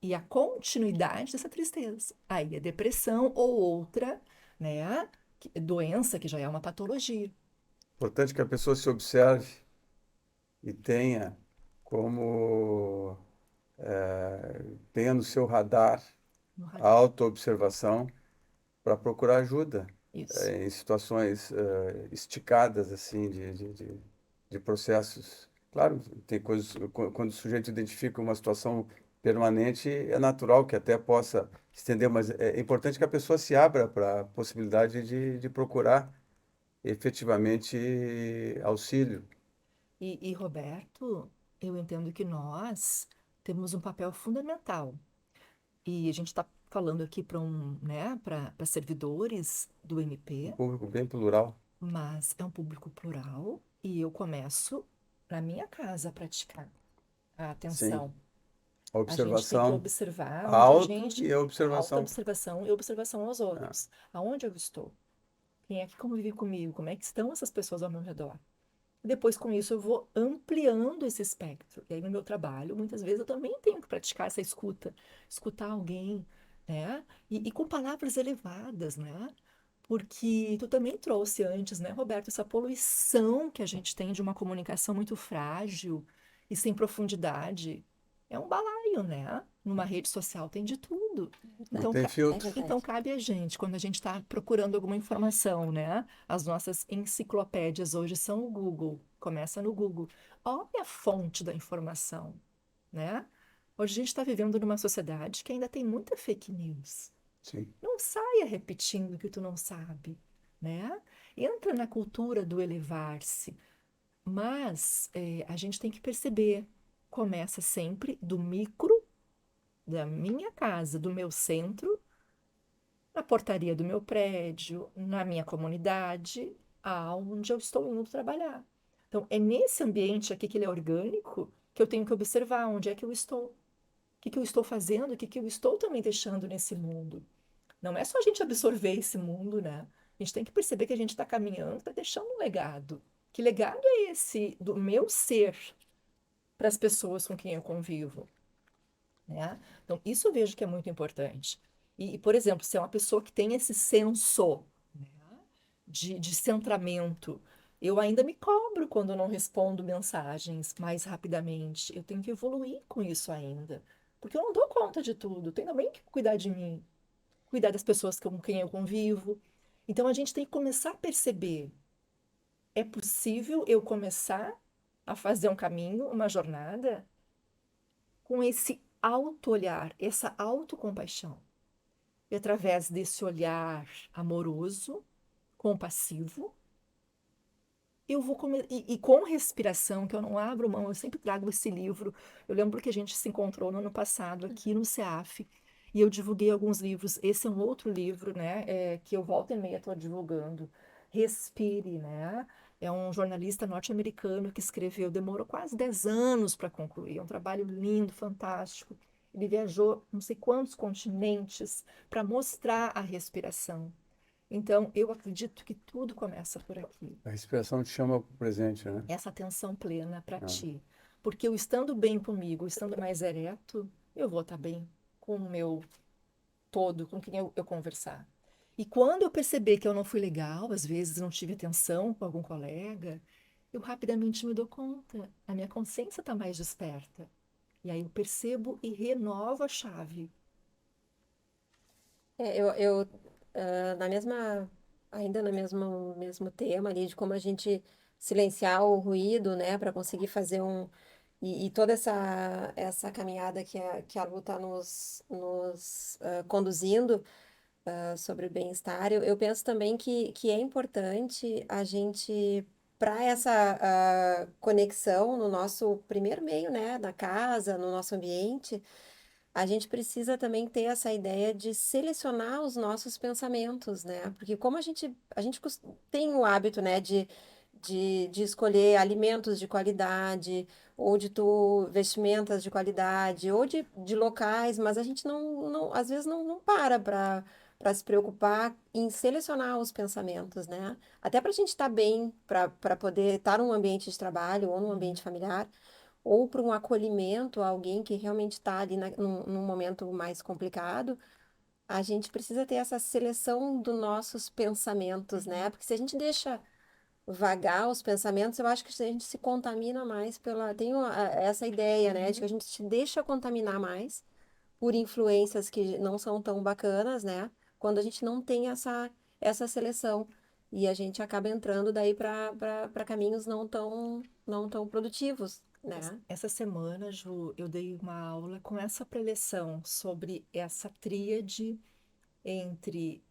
e a continuidade dessa tristeza. Aí é depressão ou outra, né? Doença que já é uma patologia. Importante que a pessoa se observe e tenha como tenha no seu radar No a radar. autoobservação para procurar ajuda Isso. em situações esticadas assim de processos. Claro, tem coisas quando o sujeito identifica uma situação permanente, é natural que até possa estender, mas é importante que a pessoa se abra para a possibilidade de procurar efetivamente auxílio. E, Roberto, eu entendo que nós temos um papel fundamental. E a gente está falando aqui para né, para servidores do Um MP, público bem plural. mas é um público plural e eu começo na minha casa a praticar a Sim, atenção. a A gente tem que observação, observar a onde a auto gente, e a a observação. autoobservação e observação aos É, outros. Aonde eu estou? Quem é que convive comigo? Como é que estão essas pessoas ao meu redor? Depois, com isso, eu vou ampliando esse espectro. E aí, no meu trabalho, muitas vezes eu também tenho que praticar essa escuta, escutar alguém, né? E com palavras elevadas, né? Porque tu também trouxe antes, né, Roberto, essa poluição que a gente tem de uma comunicação muito frágil e sem profundidade. É um balaio, né? Numa rede social tem de tudo. não Então, tem É filtro. então verdade. cabe a gente, quando a gente está procurando alguma informação, né? As nossas enciclopédias hoje são o Google. Começa no Google. Olha a fonte da informação, né? Hoje a gente está vivendo numa sociedade que ainda tem muita fake news. Sim. Não saia repetindo o que tu não sabe, né? Entra na cultura do elevar-se, mas a gente tem que perceber, começa sempre do micro, da minha casa, do meu centro, na portaria do meu prédio, na minha comunidade, aonde eu estou indo trabalhar. Então, é nesse ambiente aqui que ele é orgânico que eu tenho que observar onde é que eu estou, o que eu estou fazendo, o que eu estou também deixando nesse mundo. Não é só a gente absorver esse mundo, né? A gente tem que perceber que a gente está caminhando, está deixando um legado. Que legado é esse do meu ser para as pessoas com quem eu convivo, né? Então, isso eu vejo que é muito importante. Por exemplo, se é uma pessoa que tem esse senso, né, de centramento, eu ainda me cobro quando eu não respondo mensagens mais rapidamente. Eu tenho que evoluir com isso ainda, porque eu não dou conta de tudo. Tenho também que cuidar de mim, cuidar das pessoas com quem eu convivo. Então a gente tem que começar a perceber, é possível eu começar a fazer um caminho, uma jornada com esse auto-olhar, essa autocompaixão. E através desse olhar amoroso, compassivo, eu vou e com respiração, que eu não abro mão, eu sempre trago esse livro. Eu lembro que a gente se encontrou no ano passado aqui no CEAF e eu divulguei alguns livros. Esse é um outro livro, né, que eu volta e meia estou divulgando. Respire, né? É um jornalista norte-americano que escreveu, demorou quase 10 anos para concluir. É um trabalho lindo, fantástico. Ele viajou não sei quantos continentes para mostrar a respiração. Então, eu acredito que tudo começa por aqui. A respiração te chama para o presente, né? Essa atenção plena para Ah, ti. Porque eu estando bem comigo, estando mais ereto, eu vou estar bem com o meu todo, com quem eu conversar. E quando eu perceber que eu não fui legal, às vezes não tive atenção com algum colega, eu rapidamente me dou conta. A minha consciência está mais desperta. E aí eu percebo e renovo a chave. Na mesma ainda no mesmo tema ali, de como a gente silenciar o ruído, né, para conseguir fazer e toda essa caminhada que a Lu está nos conduzindo sobre o bem-estar, eu penso também que é importante a gente, para essa conexão no nosso primeiro meio, né, na casa, no nosso ambiente, a gente precisa também ter essa ideia de selecionar os nossos pensamentos, né? Porque como a gente tem o hábito, né, de escolher alimentos de qualidade, ou vestimentas de qualidade, ou de locais, mas a gente às vezes não para se preocupar em selecionar os pensamentos, né? Até para a gente estar bem, para poder estar num ambiente de trabalho ou num ambiente familiar, ou para um acolhimento a alguém que realmente está ali num momento mais complicado, a gente precisa ter essa seleção dos nossos pensamentos, né? Porque se a gente deixa vagar os pensamentos, eu acho que a gente se contamina mais essa ideia, né, de que a gente se deixa contaminar mais por influências que não são tão bacanas, né? Quando a gente não tem essa seleção. E a gente acaba entrando daí para caminhos não tão produtivos, né? Essa semana, Ju, eu dei uma aula com essa preleção sobre essa tríade entre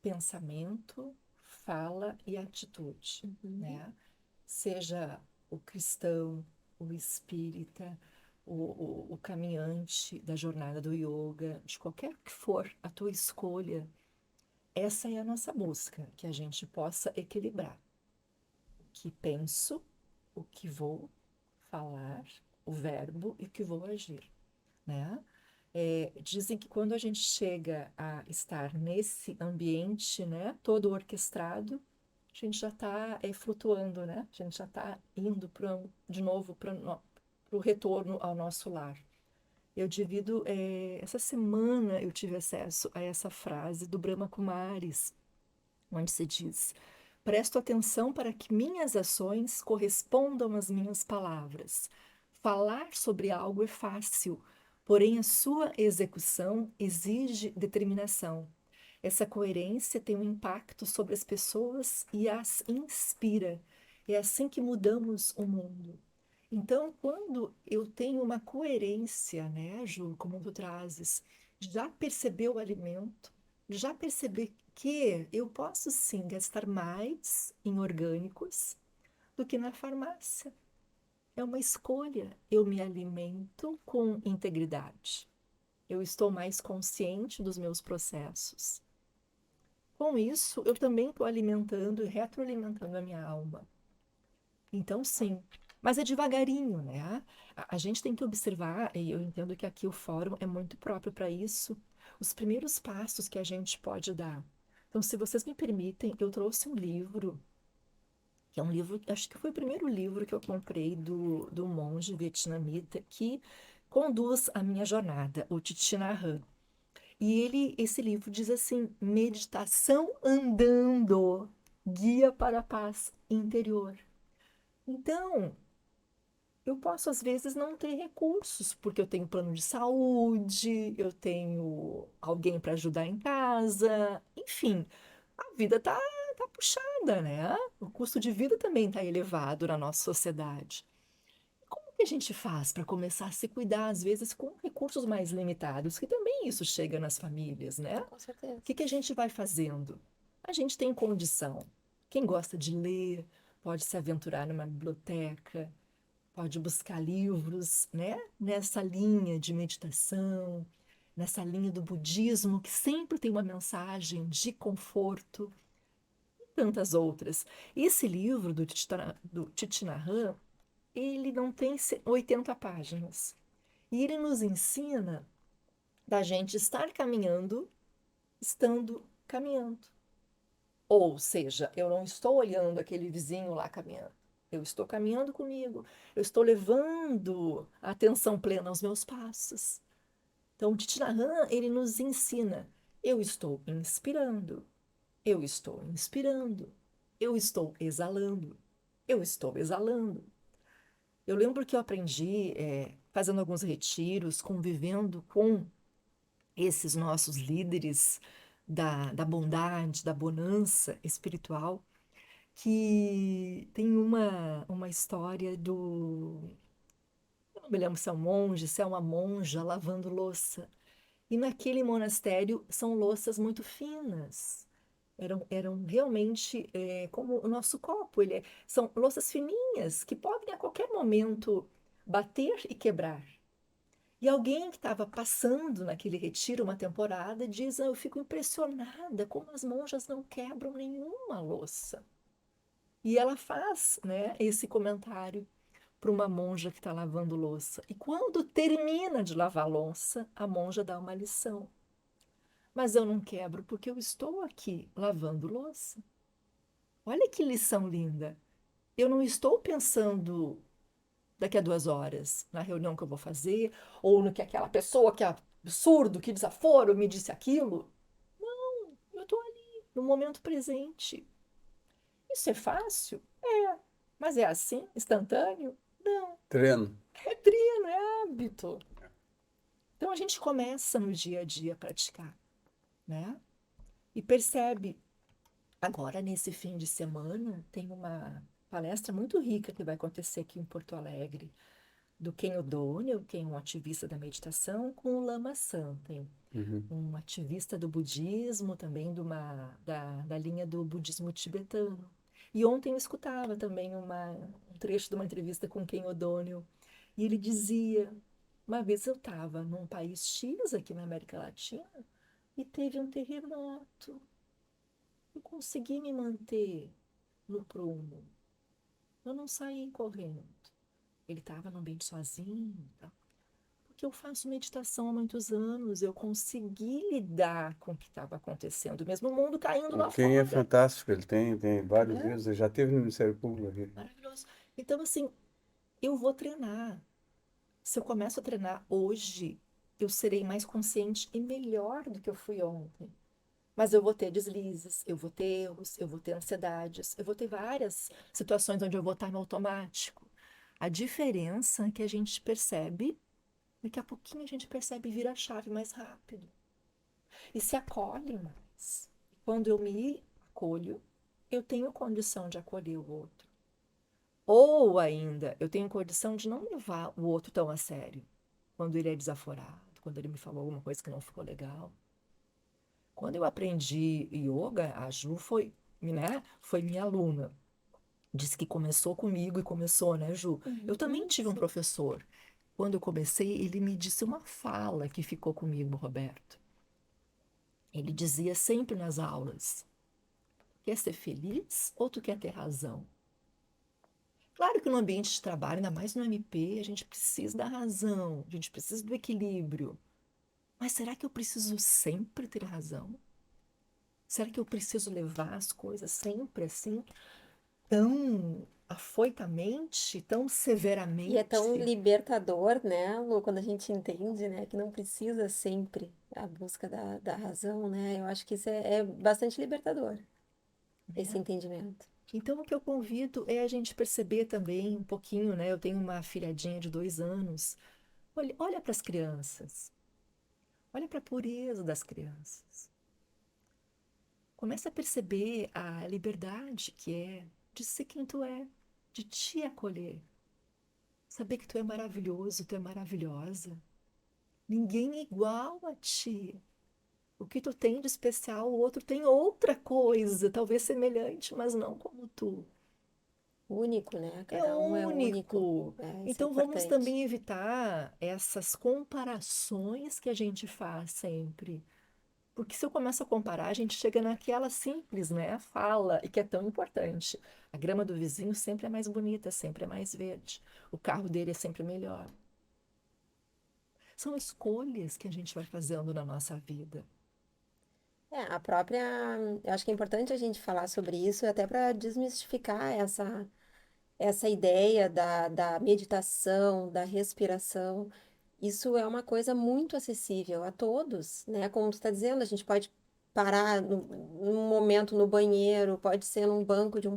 pensamento, fala e atitude, Uhum. né? Seja o cristão, o espírita, o caminhante da jornada do yoga, de qualquer que for a tua escolha, essa é a nossa busca, que a gente possa equilibrar o que penso, o que vou falar, o verbo e o que vou agir, né? Dizem que quando a gente chega a estar nesse ambiente, né, todo orquestrado, a gente já está flutuando, né? A gente já está indo de novo para o retorno ao nosso lar. Eu divido, essa semana eu tive acesso a essa frase do Brahma Kumaris, onde se diz: presto atenção para que minhas ações correspondam às minhas palavras. Falar sobre algo é fácil, porém a sua execução exige determinação. Essa coerência tem um impacto sobre as pessoas e as inspira. É assim que mudamos o mundo. Então, quando eu tenho uma coerência, né, Ju, como tu trazes, já perceber o alimento, já perceber que eu posso sim gastar mais em orgânicos do que na farmácia. É uma escolha. Eu me alimento com integridade. Eu estou mais consciente dos meus processos. Com isso, eu também estou alimentando e retroalimentando a minha alma. Então, sim. Mas é devagarinho, né? A gente tem que observar, e eu entendo que aqui o fórum é muito próprio para isso, os primeiros passos que a gente pode dar. Então, se vocês me permitem, eu trouxe um livro, que é um livro, acho que foi o primeiro livro que eu comprei do monge vietnamita que conduz a minha jornada, o Thich Nhat Hanh. E esse livro diz assim: meditação andando, guia para a paz interior. Então, eu posso às vezes não ter recursos, porque eu tenho plano de saúde, eu tenho alguém para ajudar em casa, enfim, a vida tá puxada, né? O custo de vida também está elevado na nossa sociedade. Como que a gente faz para começar a se cuidar, às vezes, com recursos mais limitados, que também isso chega nas famílias, né? Com certeza. O que que a gente vai fazendo? A gente tem condição. Quem gosta de ler pode se aventurar numa biblioteca, pode buscar livros, né? Nessa linha de meditação, nessa linha do budismo, que sempre tem uma mensagem de conforto, e tantas outras. Esse livro do Thich Nhat Hanh, ele não tem 80 páginas. E ele nos ensina da gente estar caminhando, estando caminhando. Ou seja, eu não estou olhando aquele vizinho lá caminhando. Eu estou caminhando comigo. Eu estou levando a atenção plena aos meus passos. Então, o Thich Nhat Hanh, ele nos ensina. Eu estou inspirando. Eu estou inspirando. Eu estou exalando. Eu estou exalando. Eu lembro que eu aprendi, fazendo alguns retiros, convivendo com esses nossos líderes da bondade, da bonança espiritual, que tem uma história eu não me lembro se é um monge, se é uma monja lavando louça. E naquele monastério são louças muito finas. Eram realmente como o nosso copo. São louças fininhas que podem a qualquer momento bater e quebrar. E alguém que estava passando naquele retiro uma temporada diz: eu fico impressionada como as monjas não quebram nenhuma louça. E ela faz, né, esse comentário para uma monja que está lavando louça. E quando termina de lavar a louça, a monja dá uma lição. Mas eu não quebro porque eu estou aqui lavando louça. Olha que lição linda. Eu não estou pensando daqui a 2 horas na reunião que eu vou fazer, ou no que aquela pessoa que é absurdo, que desaforo, me disse aquilo. Não, eu estou ali, no momento presente. Isso é fácil? É. Mas é assim, instantâneo? Não. Treino. É treino, é hábito. Então a gente começa no dia a dia a praticar, né? E percebe. Agora, nesse fim de semana, tem uma palestra muito rica que vai acontecer aqui em Porto Alegre, do Ken O'Donnell, que é um ativista da meditação, com o Lama Santen, Uhum. um ativista do budismo, também da linha do budismo tibetano. E ontem eu escutava também um trecho de uma entrevista com Ken O'Donnell, e ele dizia: uma vez eu estava num país X aqui na América Latina e teve um terremoto. Eu consegui me manter no prumo. Eu não saí correndo. Ele estava no ambiente sozinho, tá? Porque eu faço meditação há muitos anos. Eu consegui lidar com o que estava acontecendo, mesmo o mundo caindo O lá Ken é fora. fantástico, ele tem vários É livros, ele já teve no Ministério Público aqui. maravilhoso. Então, assim, eu vou treinar. Se eu começo a treinar hoje, eu serei mais consciente e melhor do que eu fui ontem. Mas eu vou ter deslizes, eu vou ter erros, eu vou ter ansiedades, eu vou ter várias situações onde eu vou estar no automático. A diferença é que a gente percebe, daqui a pouquinho a gente percebe e vira a chave mais rápido. E se acolhe mais. Quando eu me acolho, eu tenho condição de acolher o outro. Ou ainda, eu tenho condição de não levar o outro tão a sério. Quando ele é desaforado, quando ele me falou alguma coisa que não ficou legal. Quando eu aprendi yoga, a Ju foi, né, foi minha aluna. Disse que começou comigo e começou, né, Ju? Eu também tive um Sim. professor. Quando eu comecei, ele me disse uma fala que ficou comigo, Roberto. Ele dizia sempre nas aulas: quer ser feliz ou tu quer ter razão? Claro que no ambiente de trabalho, ainda mais no MP, a gente precisa da razão, a gente precisa do equilíbrio. Mas será que eu preciso sempre ter razão? Será que eu preciso levar as coisas sempre assim, tão afoitamente, tão E é tão severamente? libertador, né, Lu, quando a gente entende, né, que não precisa sempre a busca da razão, né? Eu acho que isso é bastante libertador, esse Né? entendimento. Então, o que eu convido é a gente perceber também um pouquinho, né? Eu tenho uma filhadinha de 2 anos. Olha para as crianças. Olha para a pureza das crianças. Começa a perceber a liberdade que é de ser quem tu é, de te acolher. Saber que tu é maravilhoso, tu é maravilhosa. Ninguém é igual a ti. O que tu tem de especial, o outro tem outra coisa, talvez semelhante, mas não como tu. Único, né? É Cada um é único. único. Isso é Então vamos importante. também evitar essas comparações que a gente faz sempre. Porque se eu começo a comparar, a gente chega naquela simples, né? Fala, e que é tão importante. A grama do vizinho sempre é mais bonita, sempre é mais verde. O carro dele é sempre melhor. São escolhas que a gente vai fazendo na nossa vida. A própria. Eu acho que é importante a gente falar sobre isso, até para desmistificar essa ideia da meditação, da respiração. Isso é uma coisa muito acessível a todos, né? Como tu está dizendo, a gente pode parar num momento no banheiro, pode ser num banco de um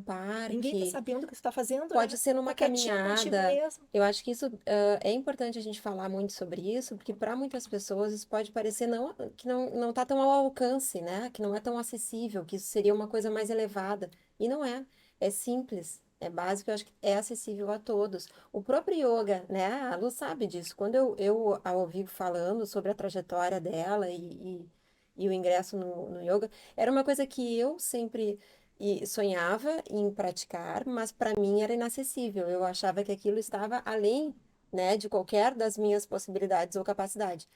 Ninguém tá parque, sabendo o que tu tá fazendo, pode né? ser numa Tá quietinho contigo caminhada. mesmo. Eu acho que isso é importante a gente falar muito sobre isso, porque para muitas pessoas isso pode parecer que não está tão ao alcance, né? Que não é tão acessível, que isso seria uma coisa mais elevada. E não é. É simples, é básico, eu acho que é acessível a todos. O próprio yoga, né? A Lu sabe disso. Quando eu a ouvi falando sobre a trajetória dela e o ingresso no yoga, era uma coisa que eu sempre sonhava em praticar, mas para mim era inacessível. Eu achava que aquilo estava além, né, de qualquer das minhas possibilidades ou capacidade.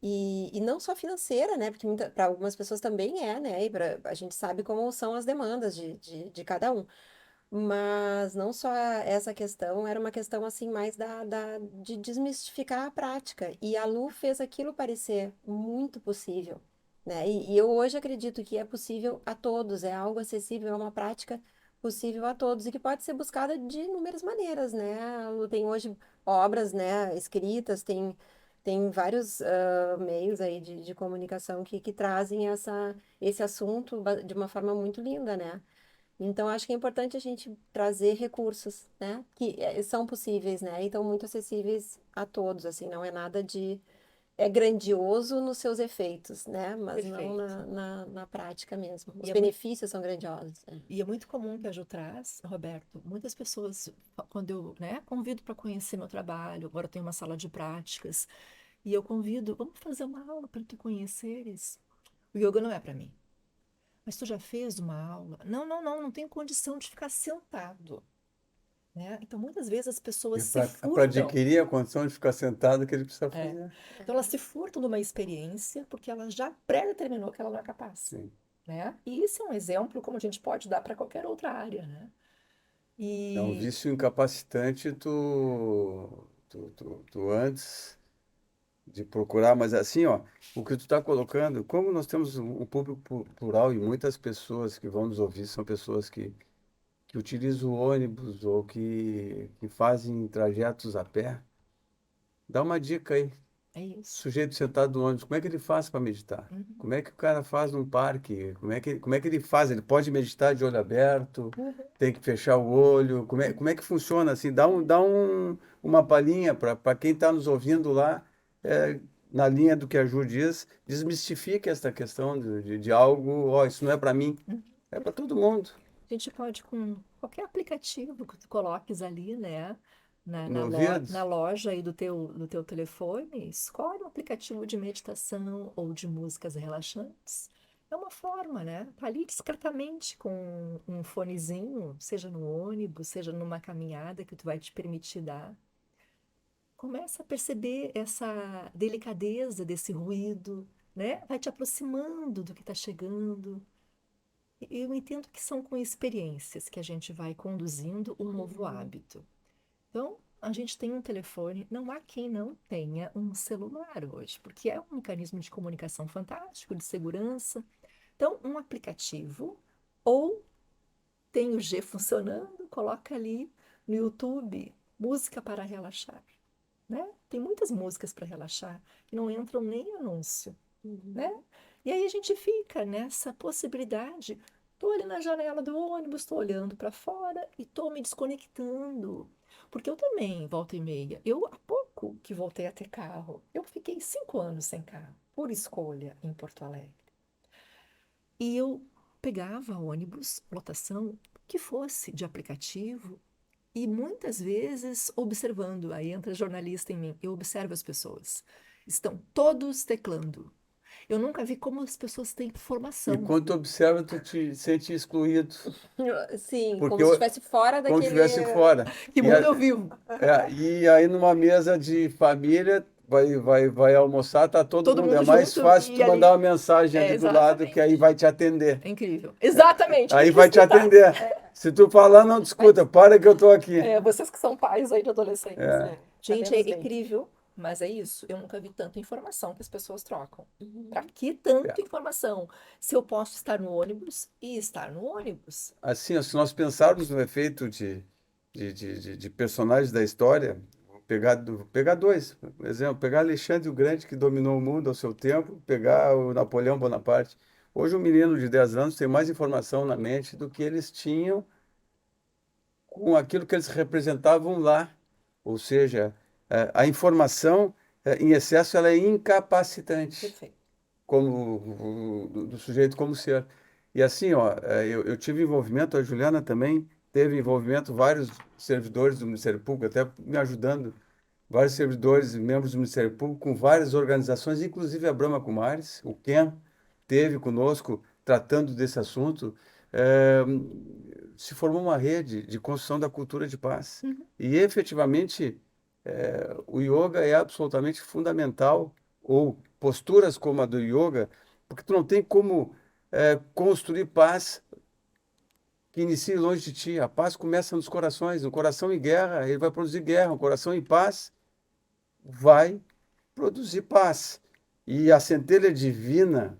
E não só financeira, né? Porque para algumas pessoas também é, né? A gente sabe como são as demandas de cada um. Mas não só essa questão, era uma questão assim mais de desmistificar a prática. E a Lu fez aquilo parecer muito possível, né? E eu hoje acredito que é possível a todos, é algo acessível, é uma prática possível a todos e que pode ser buscada de inúmeras maneiras, né? A Lu tem hoje obras, né, escritas, tem vários meios aí de comunicação que trazem esse assunto de uma forma muito linda, né? Então, acho que é importante a gente trazer recursos, né? Que são possíveis, né? E estão muito acessíveis a todos, assim, não é nada de... É grandioso nos seus efeitos, né? Mas não Perfeito. na prática mesmo. Os E é muito, benefícios são grandiosos. Né? e é muito comum que a Ju traz, Roberto, muitas pessoas, quando eu, né, convido para conhecer meu trabalho, agora eu tenho uma sala de práticas, e eu convido, vamos fazer uma aula para tu conheceres. O yoga não é para mim. Mas tu já fez uma aula? Não, não, não, não tenho condição de ficar sentado, né? Então, muitas vezes as E pessoas se para furtam. adquirir a condição de ficar sentado, que ele precisa É. fazer. Então, elas se furtam de uma experiência porque ela já pré-determinou que ela não é capaz, Sim. né? E isso é um exemplo como a gente pode dar para qualquer outra área, né? É um E vício incapacitante tu antes de procurar, mas assim, ó, o que tu está colocando, como nós temos um público plural e muitas pessoas que vão nos ouvir são pessoas que utilizam o ônibus ou que fazem trajetos a pé, dá uma dica aí. é isso. Sujeito sentado no ônibus, como é que ele faz para meditar? Uhum. Como é que o cara faz num parque? Como é que ele faz? Ele pode meditar de olho aberto? Uhum. Tem que fechar o olho? Como é que funciona assim? Uma palhinha para quem está nos ouvindo lá, é, na linha do que a Ju diz, desmistifique esta questão de algo, ó, isso não é para mim, Uhum. é para todo mundo. A gente pode, com qualquer aplicativo que tu coloques ali, né? No ouvido, Na loja aí do teu telefone, escolhe um aplicativo de meditação ou de músicas relaxantes. É uma forma, né? Tá ali discretamente com um fonezinho, seja no ônibus, seja numa caminhada que tu vai te permitir dar. Começa a perceber essa delicadeza desse ruído, né? Vai te aproximando do que está chegando. Eu entendo que são com experiências que a gente vai conduzindo um novo hábito. Então, a gente tem um telefone, não há quem não tenha um celular hoje, porque é um mecanismo de comunicação fantástico, de segurança. Então, um aplicativo, ou tem o G funcionando, coloca ali no YouTube música para relaxar, né? Tem muitas músicas para relaxar que não entram nem em anúncio, né? E aí a gente fica nessa possibilidade. Estou ali na janela do ônibus, estou olhando para fora e estou me desconectando. Porque eu também, volta e meia, eu há pouco que voltei a ter carro, eu fiquei 5 anos sem carro, por escolha, em Porto Alegre. E eu pegava ônibus, lotação, que fosse de aplicativo, e muitas vezes observando, aí entra jornalista em mim, eu observo as pessoas. Estão todos teclando. Eu nunca vi como as pessoas têm e formação. quando tu observa, tu te sente excluído, Sim, porque como se estivesse fora como se daquele. estivesse fora. Que E, mundo eu vivo? e aí numa mesa de família, vai almoçar, tá todo Todo mundo. É mundo mais junto fácil e tu mandar ali. uma mensagem É, ali do lado que aí exatamente. vai te atender. É incrível. Exatamente, tem Aí que vai te escutar. atender. Se tu falar, não discuta, para que eu tô aqui. Vocês que são pais aí de adolescentes. É. Gente, é Sabemos bem. incrível, mas é isso. Eu nunca vi tanta informação que as pessoas trocam. Uhum. Pra que tanta informação? Se eu posso estar no ônibus e estar no ônibus. Assim, ó, se nós pensarmos no efeito de personagens da história, vou pegar dois, por exemplo, pegar Alexandre o Grande, que dominou o mundo ao seu tempo, pegar o Napoleão Bonaparte. Hoje um menino de 10 anos tem mais informação na mente do que eles tinham com aquilo que eles representavam lá. Ou seja, a informação em excesso ela é incapacitante Perfeito. do sujeito como ser. E assim, ó, eu tive envolvimento, a Juliana também teve envolvimento, vários servidores do Ministério Público, até me ajudando, vários servidores e membros do Ministério Público, com várias organizações, inclusive a Brahma Kumaris, o Ken teve conosco tratando desse assunto. eh, Se formou uma rede de construção da cultura de paz. E efetivamente o yoga é absolutamente fundamental, ou posturas como a do yoga, porque tu não tem como construir paz que inicie longe de ti. A paz começa nos corações. Um coração em guerra, ele vai produzir guerra. Um coração em paz vai produzir paz. E a centelha divina,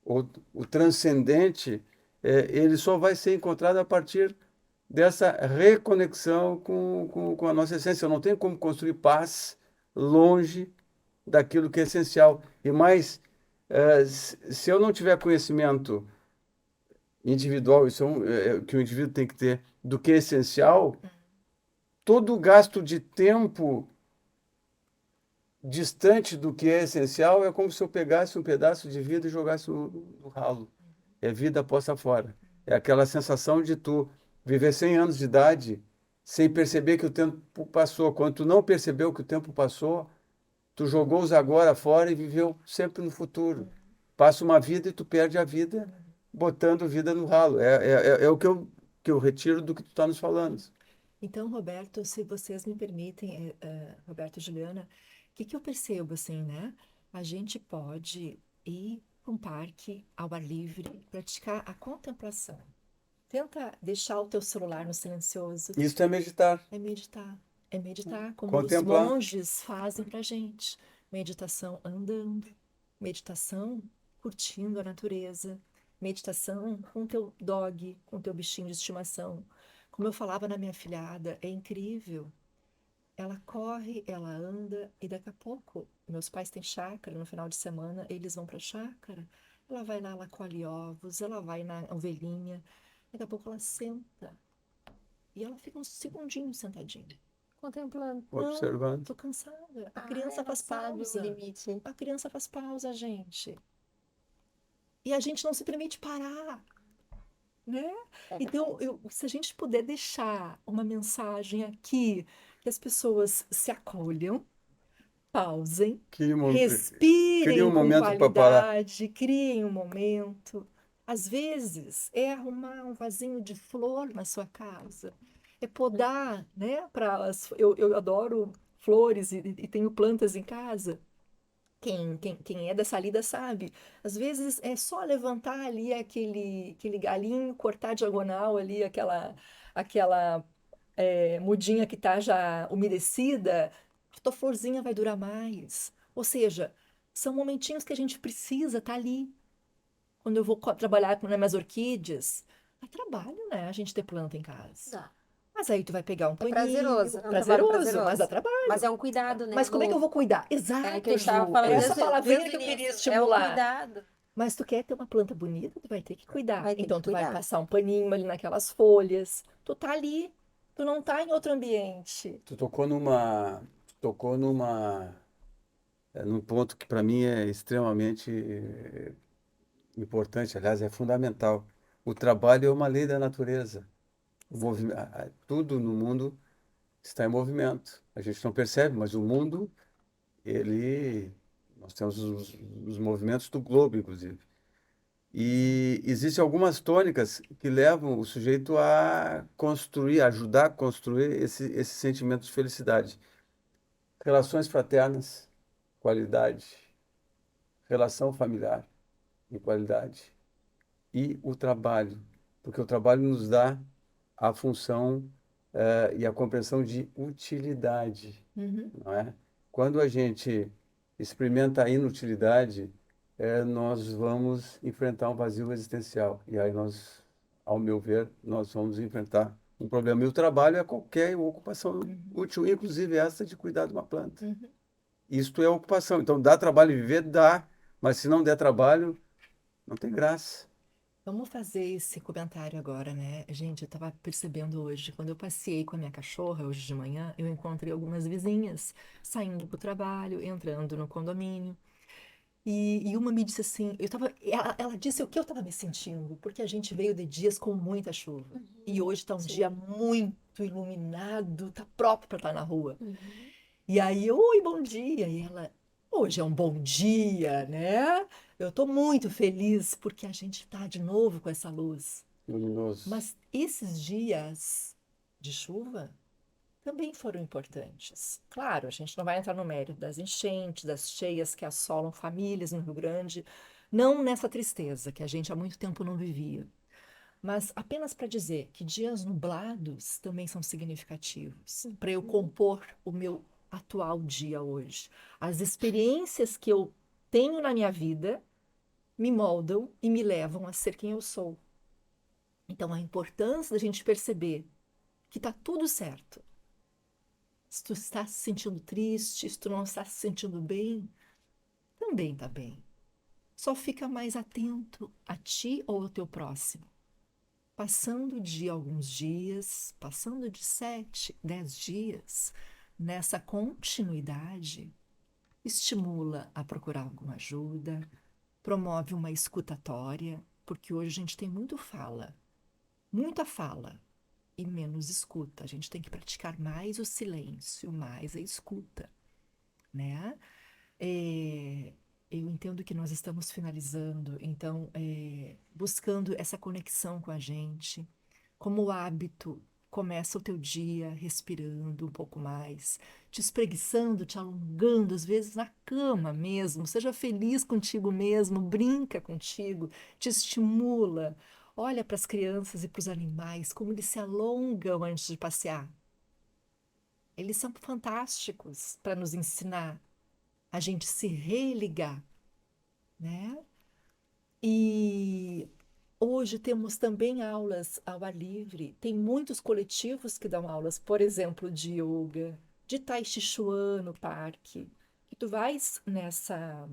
o transcendente, ele só vai ser encontrado a partir dessa reconexão com a nossa essência. Eu não tenho como construir paz longe daquilo que é essencial. E mais, se eu não tiver conhecimento individual, isso que o indivíduo tem que ter, do que é essencial, todo o gasto de tempo distante do que é essencial é como se eu pegasse um pedaço de vida e jogasse no ralo. É vida posta fora. É aquela sensação de tu viver 100 anos de idade sem perceber que o tempo passou. Quando tu não percebeu que o tempo passou, tu jogou os agora fora e viveu sempre no futuro. Passa uma vida e tu perde a vida botando vida no ralo. É o que eu retiro do que tu está nos falando. Então, Roberto, se vocês me permitem, Roberto e Juliana, o que eu percebo assim, né? A gente pode ir para um parque ao ar livre, praticar a contemplação. Tenta deixar o teu celular no silencioso. Isso é meditar. É meditar. É meditar, como Contemplar. os monges fazem pra gente. Meditação andando, meditação curtindo a natureza, meditação com teu dog, com teu bichinho de estimação. Como eu falava na minha filhada, é incrível. Ela corre, ela anda e daqui a pouco, meus pais têm chácara, no final de semana eles vão pra chácara. Ela vai lá, ela colhe ovos, ela vai na ovelhinha. Daqui a pouco ela senta e ela fica uns segundinhos sentadinha. Contemplando. Observando. Tô cansada. A criança faz pausa. Limite. A criança faz pausa, gente. E a gente não se permite parar, né? Então, se a gente puder deixar uma mensagem aqui, que as pessoas se acolham, pausem, Cria respirem um com momento para parar. qualidade, criem um momento. Às vezes, é arrumar um vasinho de flor na sua casa, é podar, né? Eu adoro flores e tenho plantas em casa. Quem é dessa lida sabe. Às vezes é só levantar ali aquele galinho, cortar a diagonal ali, aquela mudinha que está já umedecida, a tua florzinha vai durar mais. Ou seja, são momentinhos que a gente precisa estar ali. Quando eu vou trabalhar com minhas orquídeas, é trabalho, né? A gente ter planta em casa. Dá. Mas aí tu vai pegar um paninho. Prazeroso. É um trabalho Prazeroso, prazeroso. mas dá trabalho. Mas é um cuidado, né? Mas como é que eu vou cuidar? Exato, É que eu estava Ju. falando Essa desde- palavrinha desde que eu o queria início. É um estimular. cuidado. Mas tu quer ter uma planta bonita, tu vai ter que cuidar. Vai ter Então que tu vai cuidar. passar um paninho ali naquelas folhas. Tu tá ali, tu não tá em outro ambiente. Tu tocou num ponto que para mim é extremamente importante, aliás, é fundamental. O trabalho é uma lei da natureza. Tudo no mundo está em movimento. A gente não percebe, mas o mundo, nós temos os movimentos do globo, inclusive. E existem algumas tônicas que levam o sujeito a construir, a ajudar a construir esse sentimento de felicidade. Relações fraternas, qualidade. Relação familiar, em qualidade. E o trabalho, porque o trabalho nos dá a função e a compreensão de utilidade, Uhum. não é? Quando a gente experimenta a inutilidade, nós vamos enfrentar um vazio existencial. E aí nós, ao meu ver, nós vamos enfrentar um problema. E o trabalho é qualquer ocupação útil, inclusive essa de cuidar de uma planta. Isto é ocupação. Então, dá trabalho viver? Dá. Mas se não der trabalho, não tem graça. Vamos fazer esse comentário agora, né? Gente, eu estava percebendo hoje, quando eu passeei com a minha cachorra hoje de manhã, eu encontrei algumas vizinhas saindo para o trabalho, entrando no condomínio. E uma me disse assim, ela disse o que eu estava me sentindo, porque a gente veio de dias com muita chuva. E hoje está um Sim. dia muito iluminado, tá próprio para estar na rua. Uhum. E aí, oi, bom dia. E ela, hoje é um bom dia, né? Eu estou muito feliz porque a gente está de novo com essa luz. Luminoso. Mas esses dias de chuva também foram importantes. Claro, a gente não vai entrar no mérito das enchentes, das cheias que assolam famílias no Rio Grande, não nessa tristeza que a gente há muito tempo não vivia. Mas apenas para dizer que dias nublados também são significativos, para eu compor o meu atual dia hoje. As experiências que eu tenho na minha vida me moldam e me levam a ser quem eu sou. Então, a importância da gente perceber que está tudo certo. Se tu está se sentindo triste, se tu não está se sentindo bem, também está bem. Só fica mais atento a ti ou ao teu próximo. Passando de alguns dias, passando de 7, 10 dias, nessa continuidade, estimula a procurar alguma ajuda, promove uma escutatória, porque hoje a gente tem muita fala e menos escuta. A gente tem que praticar mais o silêncio, mais a escuta, né? É, eu entendo que nós estamos finalizando, então, buscando essa conexão com a gente, como hábito, começa o teu dia respirando um pouco mais, te espreguiçando, te alongando, às vezes na cama mesmo, seja feliz contigo mesmo, brinca contigo, te estimula. Olha para as crianças e para os animais, como eles se alongam antes de passear. Eles são fantásticos para nos ensinar a gente se religar, né? E hoje temos também aulas ao ar livre. Tem muitos coletivos que dão aulas, por exemplo, de yoga, de tai chi chuan no parque. E tu vais nessa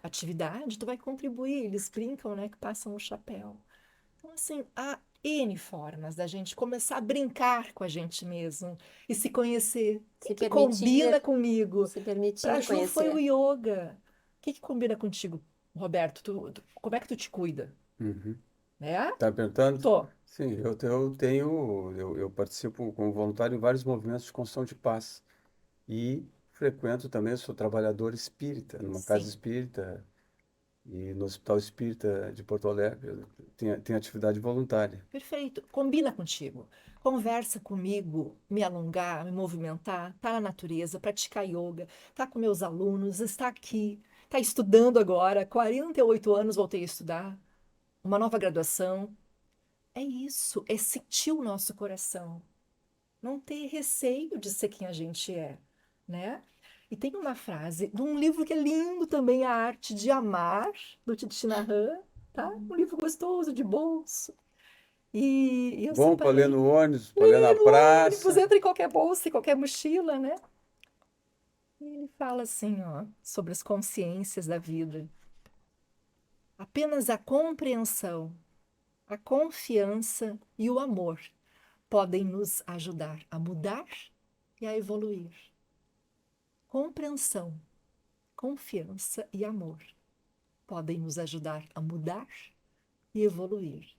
atividade, tu vai contribuir. Eles brincam, né, que passam o chapéu. Então, assim, há N formas da gente começar a brincar com a gente mesmo e se conhecer. O Se que combina permitir, comigo? se Para permitir Ju foi o conhecer. yoga. O que combina contigo, Roberto? Como é que tu te cuida? Uhum. Né? Tá perguntando? Tô. Sim, eu participo como voluntário em vários movimentos de construção de paz e frequento também, sou trabalhador espírita, numa casa Sim, espírita e no Hospital Espírita de Porto Alegre, tem atividade voluntária. perfeito. Combina contigo. Conversa comigo, me alongar, me movimentar, tá na natureza, praticar yoga, tá com meus alunos, está aqui, tá estudando agora, 48 anos voltei a estudar, uma nova graduação. É isso, é sentir o nosso coração. Não ter receio de ser quem a gente é, né? E tem uma frase de um livro que é lindo também, A Arte de Amar, do Thich Nhat Hanh, tá? Um livro gostoso, de bolso. E eu Bom para ler separei, no ônibus, para ler lê na no ônibus, praça. entra em qualquer bolsa, em qualquer mochila, né? E ele fala assim, ó, sobre as consciências da vida. Apenas a compreensão, a confiança e o amor podem nos ajudar a mudar e a evoluir. Compreensão, confiança e amor podem nos ajudar a mudar e evoluir.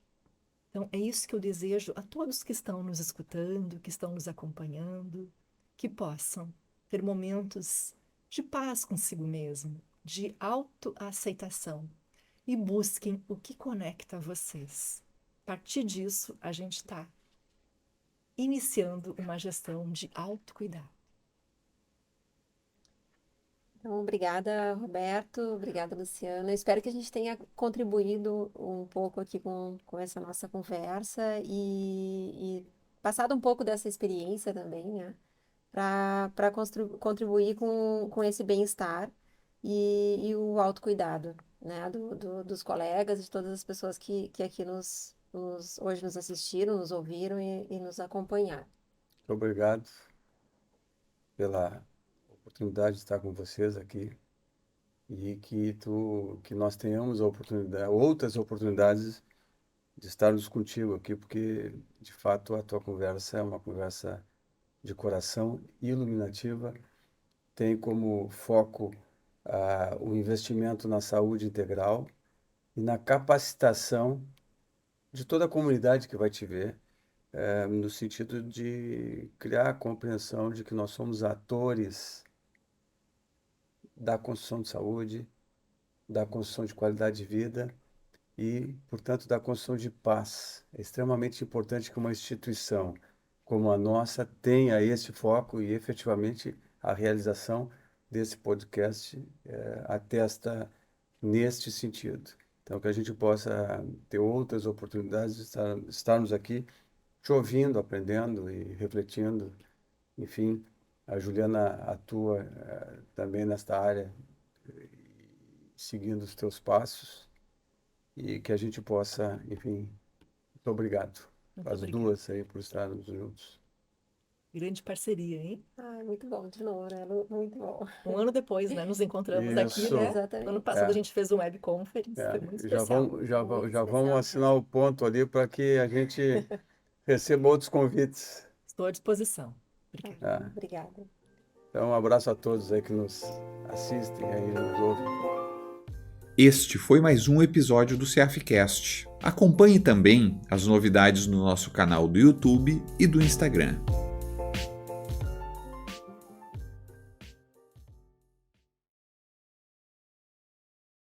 Então, é isso que eu desejo a todos que estão nos escutando, que estão nos acompanhando, que possam ter momentos de paz consigo mesmo, de autoaceitação e busquem o que conecta vocês. A partir disso, a gente está iniciando uma gestão de autocuidado. Então, obrigada, Roberto. Obrigada, Luciana. Eu espero que a gente tenha contribuído um pouco aqui com essa nossa conversa e passado um pouco dessa experiência também, né? Para contribuir com esse bem-estar e o autocuidado, né? Dos colegas e de todas as pessoas que aqui hoje nos assistiram, nos ouviram e nos acompanharam. Obrigado pela oportunidade de estar com vocês aqui e que nós tenhamos a oportunidade, outras oportunidades de estarmos contigo aqui, porque de fato a tua conversa é uma conversa de coração, iluminativa, tem como foco o investimento na saúde integral e na capacitação de toda a comunidade que vai te ver, no sentido de criar a compreensão de que nós somos atores da construção de saúde, da construção de qualidade de vida e, portanto, da construção de paz. É extremamente importante que uma instituição como a nossa tenha esse foco e, efetivamente, a realização desse podcast atesta neste sentido. Então, que a gente possa ter outras oportunidades de estarmos aqui te ouvindo, aprendendo e refletindo. Enfim, a Juliana atua também nesta área, seguindo os teus passos, e que a gente possa, enfim, muito obrigado. Muito As obrigada. duas aí por estarmos juntos. Grande parceria, hein? Ah, muito bom de novo, né, Lu? Muito bom. Um ano depois, né? Nos encontramos aqui, Isso. né? Exatamente. Ano passado É. a gente fez um web conference, foi muito Já especial. vamos, Muito já vamos especial. assinar o ponto ali para que a gente receba outros convites. Estou à disposição. Obrigada. Obrigada. Então, um abraço a todos aí que nos assistem aí, nos ouvem. Este foi mais um episódio do CEAFcast. Acompanhe também as novidades no nosso canal do YouTube e do Instagram.